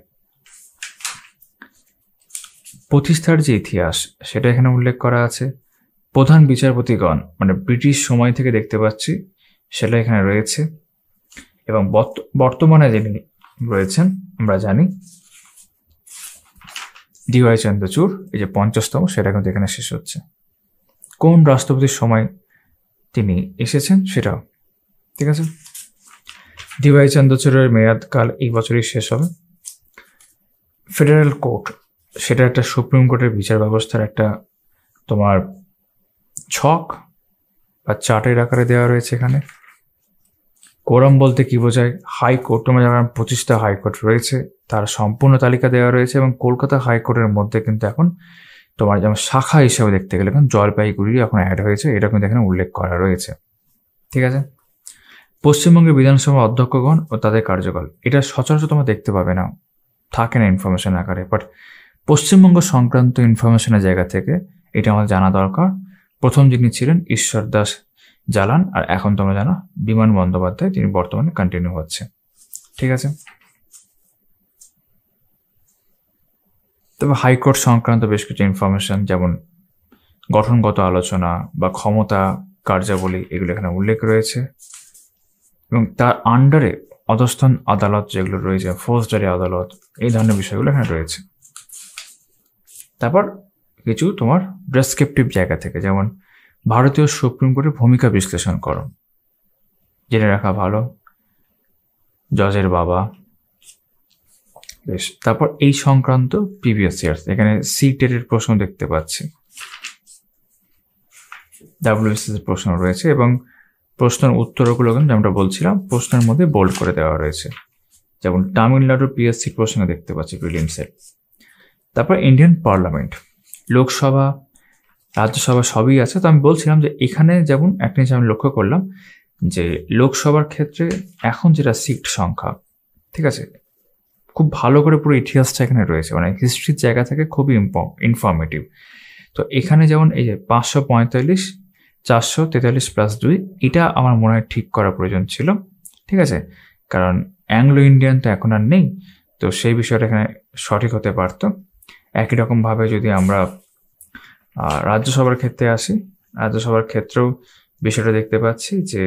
প্রতিষ্ঠার যে ইতিহাস সেটা এখানে উল্লেখ করা আছে। প্রধান বিচারপতিগণ মানে ব্রিটিশ সময় থেকে দেখতে পাচ্ছি সেটা এখানে রয়েছে। এবং বর্তমানে যিনি রয়েছেন আমরা জানি ডিওয়াই চন্দ্রচূড়, এই যে 50তম, সেটা কিন্তু এখানে শেষ হচ্ছে। কোন রাষ্ট্রপতির সময় তিনি এসেছেন সেটাও। ঠিক আছে, ডিওয়াই চন্দ্রচূড়ের মেয়াদকাল এই বছরই শেষ হবে। ফেডারেল কোর্ট, সেটা একটা সুপ্রিম কোর্টের বিচার ব্যবস্থার একটা তোমার ছক বা চার্টের আকারে দেওয়া রয়েছে এখানে। কোরাম বলতে কি বোঝায়, হাইকোর্ট, তোমার যেমন 25টা হাইকোর্ট রয়েছে তার সম্পূর্ণ তালিকা দেওয়া রয়েছে। এবং কলকাতা হাইকোর্টের মধ্যে কিন্তু এখন তোমার যেমন শাখা হিসেবে দেখতে গেলে এখন জলপাইগুড়ি এখন অ্যাড হয়েছে, এটা কিন্তু এখানে উল্লেখ করা রয়েছে। ঠিক আছে, পশ্চিমবঙ্গের বিধানসভা অধ্যক্ষগণ ও তাদের কার্যকাল, এটা সচরাচর তোমরা দেখতে পাবে না, থাকে না ইনফরমেশন আকারে, বাট পশ্চিমবঙ্গ সংক্রান্ত ইনফরমেশনের জায়গা থেকে এটা আমাদের জানা দরকার। প্রথম যিনি ছিলেন ঈশ্বর দাস জালান, আর এখন তোমরা জানো বিমান বন্দ্যোপাধ্যায়, তিনি বর্তমানে কন্টিনিউ হচ্ছে। ঠিক আছে, তবে হাইকোর্ট সংক্রান্ত বেশ কিছু ইনফরমেশন যেমন গঠনগত আলোচনা বা ক্ষমতা কার্যাবলী, এগুলো এখানে উল্লেখ রয়েছে। এবং তার আন্ডারে অধস্তন আদালত যেগুলো রয়েছে, ফৌজদারি আদালত, এই ধরনের বিষয়গুলো এখানে রয়েছে। তারপর কিছু তোমার প্রেসক্রিপটিভ জায়গা থেকে, যেমন ভারতীয় সুপ্রিম কোর্টের ভূমিকা বিশ্লেষণ করো, জেনে রাখা ভালো, জজের বাবা, বেশ। তারপর এই সংক্রান্ত প্রিভিয়াস ইয়ার্স, এখানে সিটেটের প্রশ্ন দেখতে পাচ্ছি, ডাব্লিউবিসিএস এর প্রশ্ন রয়েছে এবং প্রশ্নের উত্তরগুলো কিন্তু আমরা বলছিলাম প্রশ্নের মধ্যে বোল্ড করে দেওয়া রয়েছে। যেমন তামিলনাড়ুর পিএসসি প্রশ্ন দেখতে পাচ্ছি প্রিলিমসের। তারপর ইন্ডিয়ান পার্লামেন্ট, লোকসভা, রাজ্যসভা সবই আছে। তো আমি বলছিলাম যে এখানে যেমন একটা জিনিস আমি লক্ষ্য করলাম যে লোকসভার ক্ষেত্রে এখন যেটা সিট সংখ্যা, ঠিক আছে, খুব ভালো করে পুরো ইতিহাসটা এখানে রয়েছে, মানে হিস্ট্রির জায়গা থেকে খুবই ইনফরমেটিভ। তো এখানে যেমন এই যে 545, 443+2, এটা আমার মনে হয় ঠিক করা প্রয়োজন ছিল। ঠিক আছে, কারণ অ্যাংলো ইন্ডিয়ান তো এখন আর নেই, তো সেই বিষয়টা এখানে সঠিক হতে পারতো। একই রকমভাবে যদি আমরা রাজ্যসভার ক্ষেত্রে আসি, রাজ্যসভার ক্ষেত্রেও বিষয়টা দেখতে পাচ্ছি যে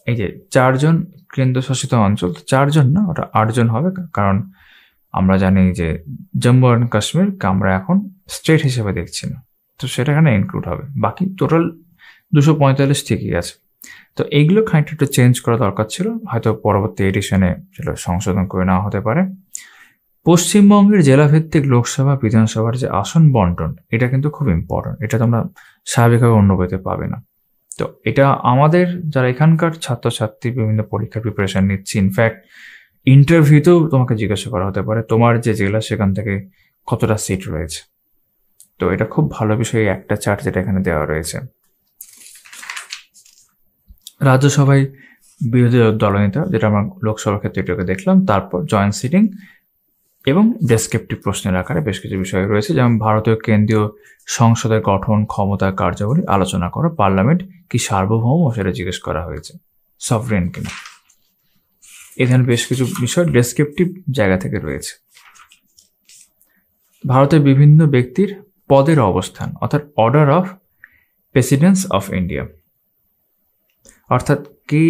এই যে 4 জন কেন্দ্রশাসিত অঞ্চল, 4 জন না, ওটা 8 জন হবে, কারণ আমরা জানি যে জম্মু অ্যান্ড কাশ্মীরকে আমরা এখন স্টেট হিসেবে দেখছি না, তো সেটা এখানে ইনক্লুড হবে। বাকি টোটাল 245 ঠিকই আছে। তো এইগুলো খানিকটা একটু চেঞ্জ করা দরকার ছিল, হয়তো পরবর্তী এডিশনে সেটা সংশোধন করে নেওয়া হতে পারে। পশ্চিমবঙ্গের জেলাভিত্তিক লোকসভা বিধানসভার যে আসন বন্টন, এটা কিন্তু খুব ইম্পর্টেন্ট, এটা তোমরা স্বাভাবিকভাবে অন্য বইতে পাবে না। তো এটা আমাদের যারা এখানকার ছাত্রছাত্রী বিভিন্ন পরীক্ষার প্রিপারেশন নিচ্ছি, ইনফ্যাক্ট ইন্টারভিউতেও তোমাকে জিজ্ঞাসা করা হতে পারে তোমার যে জেলা সেখান থেকে কতটা সিট রয়েছে। তো এটা খুব ভালো বিষয়, একটা চার্ট যেটা এখানে দেওয়া রয়েছে। রাজ্যসভায় বিরোধী দলনেতা, যেটা আমরা লোকসভার ক্ষেত্রে এটাকে দেখলাম, তারপর জয়েন্ট সিটিং এবং ডেসক্রিপটিভ প্রশ্নের আকারে বেশ কিছু বিষয় রয়েছে, যেমন ভারতীয় কেন্দ্রীয় সংসদের গঠন, ক্ষমতা, কার্যাবলী আলোচনা করা, পার্লামেন্ট কি সার্বভৌম সেটা জিজ্ঞেস করা হয়েছে, সভরেন কিনা। এখানে বেশ কিছু বিষয় ডেসক্রিপটিভ জায়গা থেকে রয়েছে। ভারতের বিভিন্ন ব্যক্তির পদের অবস্থান, অর্থাৎ order of precedence of India, অর্থাৎ কে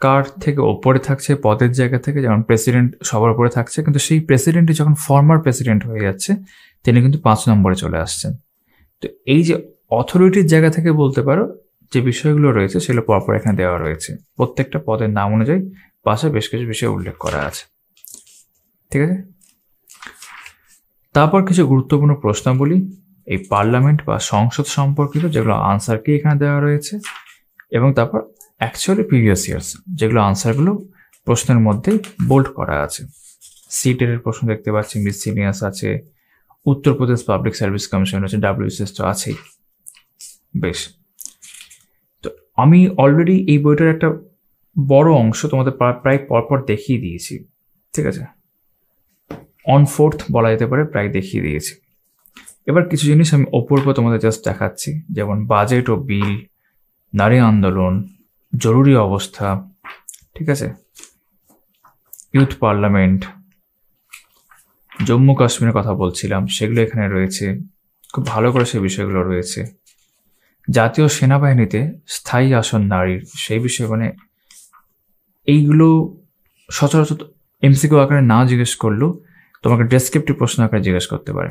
কার থেকে ওপরে থাকছে পদের জায়গা থেকে। যেমন প্রেসিডেন্ট সবার উপরে থাকছে, কিন্তু সেই প্রেসিডেন্টই যখন ফর্মার প্রেসিডেন্ট হয়ে যাচ্ছে তিনি কিন্তু 5 নম্বরে চলে আসছেন। তো এই যে অথরিটির জায়গা থেকে বলতে পারো যে বিষয়গুলো রয়েছে সেগুলো পরপর এখানে দেওয়া রয়েছে, প্রত্যেকটা পদের নাম অনুযায়ী পাশে বেশ কিছু বিষয় উল্লেখ করা আছে। ঠিক আছে, তারপর কিছু গুরুত্বপূর্ণ প্রশ্নাবলী এই পার্লামেন্ট বা সংসদ সম্পর্কিত, যেগুলো আনসার কি এখানে দেওয়া রয়েছে, এবং তারপর অ্যাকচুয়ালি প্রিভিয়াস ইয়ার্স, যেগুলো আনসারগুলো প্রশ্নের মধ্যেই বোল্ড করা আছে। সিটের প্রশ্ন দেখতে পাচ্ছি, মিসসিলিয়াস আছে, উত্তরপ্রদেশ পাবলিক সার্ভিস কমিশন আছে, WSS তো আছেই। বেশ, তো আমি অলরেডি এই বইটার একটা বড় অংশ তোমাদের প্রায় পরপর দেখিয়ে দিয়েছি। ঠিক আছে, 1/4 বলা যেতে পারে প্রায় দেখিয়ে দিয়েছি। এবার কিছু জিনিস আমি ওপর তোমাদের জাস্ট দেখাচ্ছি, যেমন বাজেট ও বিল, নারী আন্দোলন, জরুরি অবস্থা, ঠিক আছে, ইউথ পার্লামেন্ট, জম্মু কাশ্মীরের কথা বলছিলাম সেগুলো এখানে রয়েছে, খুব ভালো করে সেই বিষয়গুলো রয়েছে। জাতীয় সেনাবাহিনীতে স্থায়ী আসন নারীর, সেই বিষয়ে মানে এইগুলো সচরাচর এমসিকিউ আকারে না জিজ্ঞেস করলেও তোমাকে ডেসক্রিপটিভ প্রশ্ন আকারে জিজ্ঞেস করতে পারে।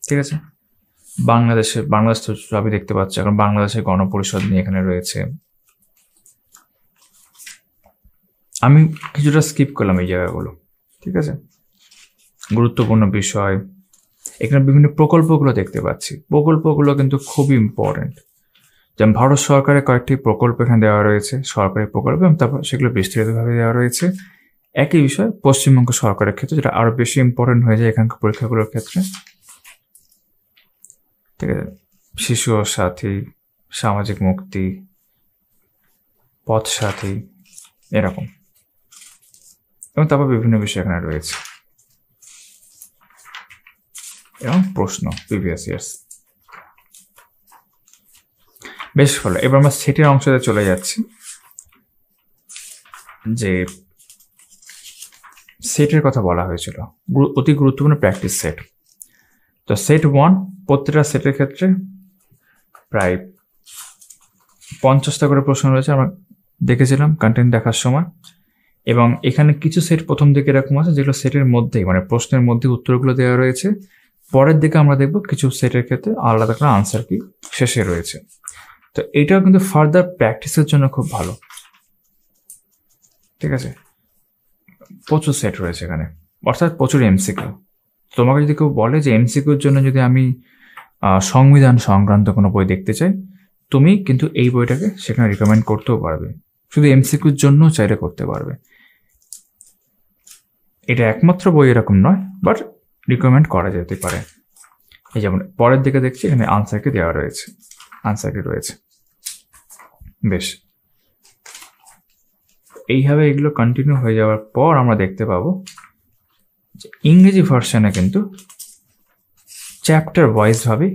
ঠিক আছে, বাংলাদেশ তো সবই দেখতে পাচ্ছ, এখন বাংলাদেশের গণপরিষদ নিয়ে এখানে রয়েছে। আমি কিছুটা স্কিপ করলাম এই জায়গাগুলো। ঠিক আছে, গুরুত্বপূর্ণ বিষয় এখানে বিভিন্ন প্রকল্পগুলো দেখতে পাচ্ছি, প্রকল্পগুলো কিন্তু খুবই ইম্পর্টেন্ট। যেমন ভারত সরকারের কয়েকটি প্রকল্প এখানে দেওয়া রয়েছে, সরকারি প্রকল্প, এবং তারপর সেগুলো বিস্তারিতভাবে দেওয়া রয়েছে। একই বিষয় পশ্চিমবঙ্গ সরকারের ক্ষেত্রে, যেটা আরো বেশি ইম্পর্টেন্ট হয়ে যায় এখানকার পরীক্ষাগুলোর ক্ষেত্রে। ঠিক আছে, শিশু ও সাথী, সামাজিক মুক্তি, পথ সাথী, এরকম, এবং তারপর বিভিন্ন বিষয় এখানে রয়েছে এবং প্রশ্ন প্রিভিয়াস ইয়ার্স। বেশ ভালো, এবার আমরা সেটের অংশতে চলে যাচ্ছি, যে সেটের কথা বলা হয়েছিল, অতি গুরুত্বপূর্ণ প্র্যাকটিস সেট। তো সেট 1, প্রত্যেকটা সেটের ক্ষেত্রে প্রায় 50টা করে প্রশ্ন রয়েছে, আমরা দেখেছিলাম কন্টেন্ট দেখার সময়। এবং এখানে কিছু সেট প্রথম দিকে এরকম আছে যেগুলো সেটের মধ্যেই, মানে প্রশ্নের মধ্যে উত্তরগুলো দেওয়া রয়েছে। পরের দিকে আমরা দেখব কিছু সেটের ক্ষেত্রে আলাদা করে আনসার কি শেষে রয়েছে। তো এটাও কিন্তু ফার্দার প্র্যাকটিসের জন্য খুব ভালো। ঠিক আছে, প্রচুর সেট রয়েছে এখানে, অর্থাৎ প্রচুর এমসিকিউ। তোমাকে যদি কেউ বলে যে এমসিকিউর জন্য যদি আমি সংবিধান সংক্রান্ত কোনো বই দেখতে চাই, তুমি কিন্তু এই বইটাকে সেখানে রিকমেন্ড করতেও পারবে, শুধু এমসিকিউর জন্য চাইলে করতে পারবে। এটা একমাত্র বই এরকম নয়, বাট রিকমেন্ড করা যেতে পারে। এই যেমন পরের দিকে দেখছি এখানে আনসারকে দেওয়া রয়েছে, আনসারটি রয়েছে। বেশ, এইভাবে এগুলো কন্টিনিউ হয়ে যাওয়ার পর আমরা দেখতে পাবো যে ইংরেজি ভার্সনে কিন্তু চ্যাপ্টার ওয়াইজ ভাবে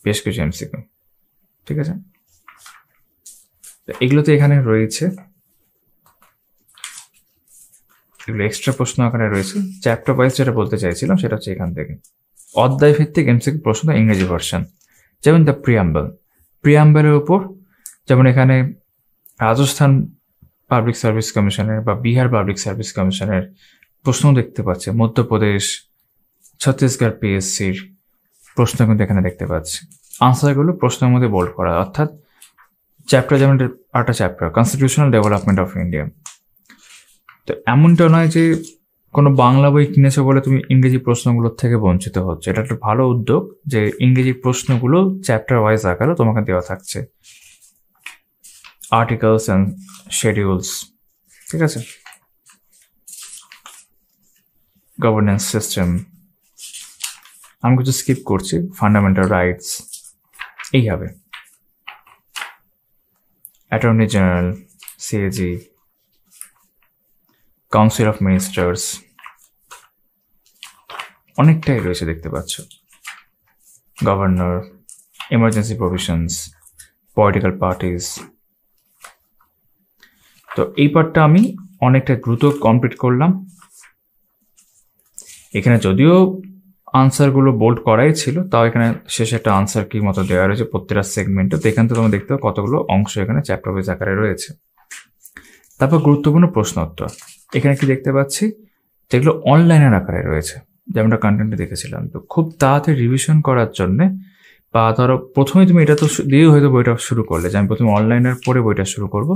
বেশ কিছু এমসিকিউ। ঠিক আছে, এগুলো তো এখানে রয়েছে, এগুলো এক্সট্রা প্রশ্ন আকারে রয়েছে। চ্যাপ্টার ওয়াইজ যেটা বলতে চাইছিলাম সেটা হচ্ছে এখান থেকে অধ্যায় ভিত্তিক এমসিকিউ প্রশ্ন ইংরেজি ভার্সন, যেমন দ্য প্রিয়াম্বল, প্রিয়াম্বলের উপর, যেমন এখানে রাজস্থান পাবলিক সার্ভিস কমিশনের বা বিহার পাবলিক সার্ভিস কমিশনের প্রশ্ন দেখতে পাচ্ছি, মধ্যপ্রদেশ, ছত্তিশগড় পিএসসির প্রশ্ন কিন্তু এখানে দেখতে পাচ্ছি। আনসারগুলো প্রশ্নের মধ্যে বোল্ড করা, অর্থাৎ চ্যাপ্টার যেমন একটা chapter constitutional development of India. তো এমনটা নয় যে কোনো বাংলা বই কিনেছো বলে তুমি ইংরেজি প্রশ্নগুলোর থেকে বঞ্চিত হচ্ছে। এটা একটা ভালো উদ্যোগ যে ইংরেজি প্রশ্নগুলো চ্যাপ্টার ওয়াইজ আকারে তোমাকে দেওয়া থাকছে, আর্টিকেলস অ্যান্ড শিডিউলস, ঠিক আছে। গভর্নেন্স সিস্টেম আমি কিছু স্কিপ করছি, ফান্ডামেন্টাল রাইটস এইভাবে, attorney general, CAG, council of ministers, অনেকটাই রয়েছে দেখতে পাচ্ছ, governor, emergency provisions, political parties. তো এই পার্টটা আমি অনেকটা দ্রুত কমপ্লিট করলাম। এখানে যদিও আনসারগুলো বোল্ড করাই ছিল, তাও এখানে শেষে একটা আনসার কি মতো দেওয়া রয়েছে প্রত্যেকটা সেগমেন্টে। তো এখান থেকে তোমরা দেখতে পাও কতগুলো অংশ এখানে চ্যাপ্টার ওয়াইজ আকারে রয়েছে। তারপর গুরুত্বপূর্ণ প্রশ্ন উত্তর এখানে কি দেখতে পাচ্ছি, যেগুলো অনলাইনের আকারে রয়েছে, যেমনটা কন্টেন্টে দেখেছিলাম। তো খুব তাড়াতাড়ি রিভিশন করার জন্যে, বা ধরো প্রথমে তুমি এটা তো দিয়ে হয়তো বইটা শুরু করলে যে আমি প্রথমে অনলাইনের পরে বইটা শুরু করব,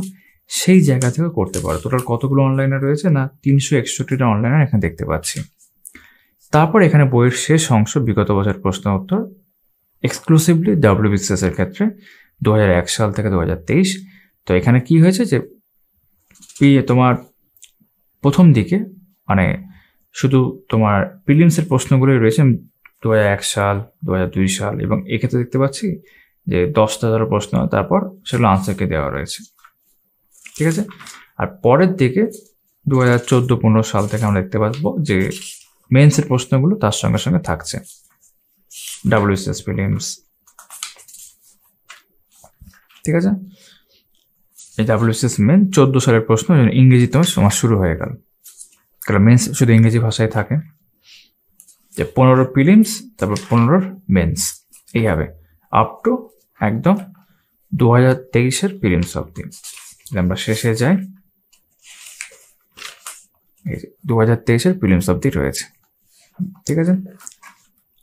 সেই জায়গা থেকে করতে পারো। টোটাল কতগুলো অনলাইনে রয়েছে না 361টা অনলাইনার এখানে দেখতে পাচ্ছি। তারপর এখানে বইয়ের শেষ অংশ বিগত বছর প্রশ্ন উত্তর, এক্সক্লুসিভলি WBCS এর ক্ষেত্রে 2001 সাল থেকে 2023। তো এখানে কি হয়েছে যে তোমার প্রথম দিকে মানে শুধু তোমার প্রিলিমসের প্রশ্নগুলোই রয়েছে 2001 সাল, 2002 সাল, এবং এক্ষেত্রে দেখতে পাচ্ছি যে 10টা প্রশ্ন, তারপর সেগুলো আনসারকে দেওয়া রয়েছে, ঠিক আছে। আর পরের দিকে 2014-15 সাল থেকে আমরা দেখতে পাবো যে মেন্সের প্রশ্নগুলো তার সঙ্গে সঙ্গে থাকছে, WBCS প্রিলিমস, ঠিক আছে। এই WBCS মেন 14 সালের প্রশ্ন ইংরেজি তোমার শুরু হয়ে গেল, কারণ মেন্স শুধু ইংরেজি ভাষায় থাকে। যে 15 প্রিলিমস, তারপর 15 মেন্স, এইভাবে আপ টু একদম 2023-এর প্রিলিমস অবধি। আমরা শেষে যাই, 2023-এর প্রিলিমস অবধি রয়েছে, ঠিক আছে।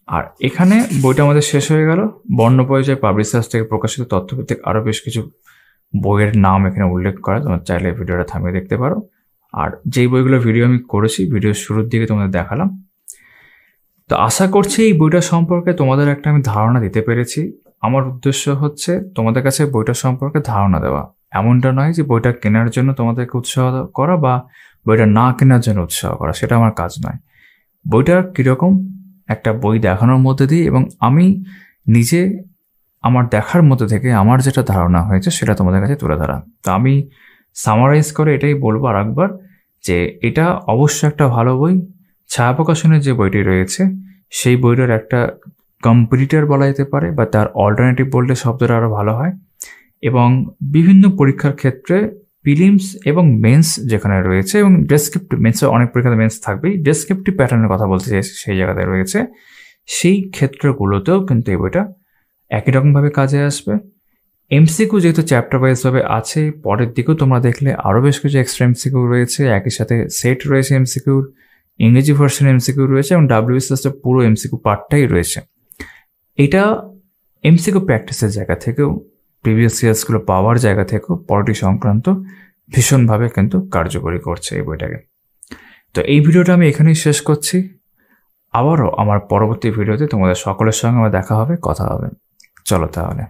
আর এখানে বইটা আমাদের শেষ হয়ে গেল। বর্ণ পরিচয় পাবলিশার্স থেকে প্রকাশিত তথ্যভিত্তিক আরও বেশ কিছু বইয়ের নাম এখানে উল্লেখ করা, তোমরা চাইলে ভিডিওটা থামিয়ে দেখতে পারো। আর যেই বইগুলো ভিডিও আমি করেছি ভিডিওর শুরুর দিকে তোমাদের দেখালাম। তো আশা করছি এই বইটা সম্পর্কে তোমাদের একটা আমি ধারণা দিতে পেরেছি। আমার উদ্দেশ্য হচ্ছে তোমাদের কাছে বইটা সম্পর্কে ধারণা দেওয়া, এমনটা নয় যে বইটা কেনার জন্য তোমাদেরকে উৎসাহ করা বা বইটা না কেনার জন্য উৎসাহ করা, সেটা আমার কাজ নয়। বইটা কীরকম একটা বই দেখানোর মধ্যে দিয়ে, এবং আমি নিজে আমার দেখার মধ্যে থেকে আমার যেটা ধারণা হয়েছে সেটা তোমাদের কাছে তুলে ধরা। তো আমি সামারাইজ করে এটাই বলবো আর একবার, যে এটা অবশ্যই একটা ভালো বই। ছায়া প্রকাশনের যে বইটি রয়েছে সেই বইটার একটা কম্পিটিটর বলা যেতে পারে, বা তার অল্টারনেটিভ বললে শব্দটা আরও ভালো হয়। এবং বিভিন্ন পরীক্ষার ক্ষেত্রে প্রিলিমস এবং মেন্স যেখানে রয়েছে, এবং ডেসক্রিপটিভ মেন্সে অনেক পরীক্ষাতে মেন্স থাকবেই, ডেসক্রিপটিভ প্যাটার্নের কথা বলতে চাই সেই জায়গাতে রয়েছে, সেই ক্ষেত্রগুলোতেও কিন্তু এই বইটা একই রকমভাবে কাজে আসবে। এমসিকিউ যেহেতু চ্যাপ্টার ওয়াইজভাবে আছে, পরের দিকেও তোমরা দেখলে আরও বেশ কিছু এক্সট্রা এমসিকিউ রয়েছে, একই সাথে সেট রয়েছে এমসিকিউর, ইংরেজি ভার্সন এমসিকিউ রয়েছে, এবং WBCS পুরো এমসিকিউ পার্টটাই রয়েছে। এটা এমসিকিউ প্র্যাকটিসের জায়গা থেকেও, প্রিভিয়াস ইয়ার্সগুলো পাওয়ার জায়গা থেকেও পলিটি সংক্রান্ত ভীষণভাবে কিন্তু কার্যকরী করছে এই বইটাকে। তো এই ভিডিওটা আমি এখানেই শেষ করছি। আবারও আমার পরবর্তী ভিডিওতে তোমাদের সকলের সঙ্গে আমার দেখা হবে, কথা হবে। চলো তাহলে।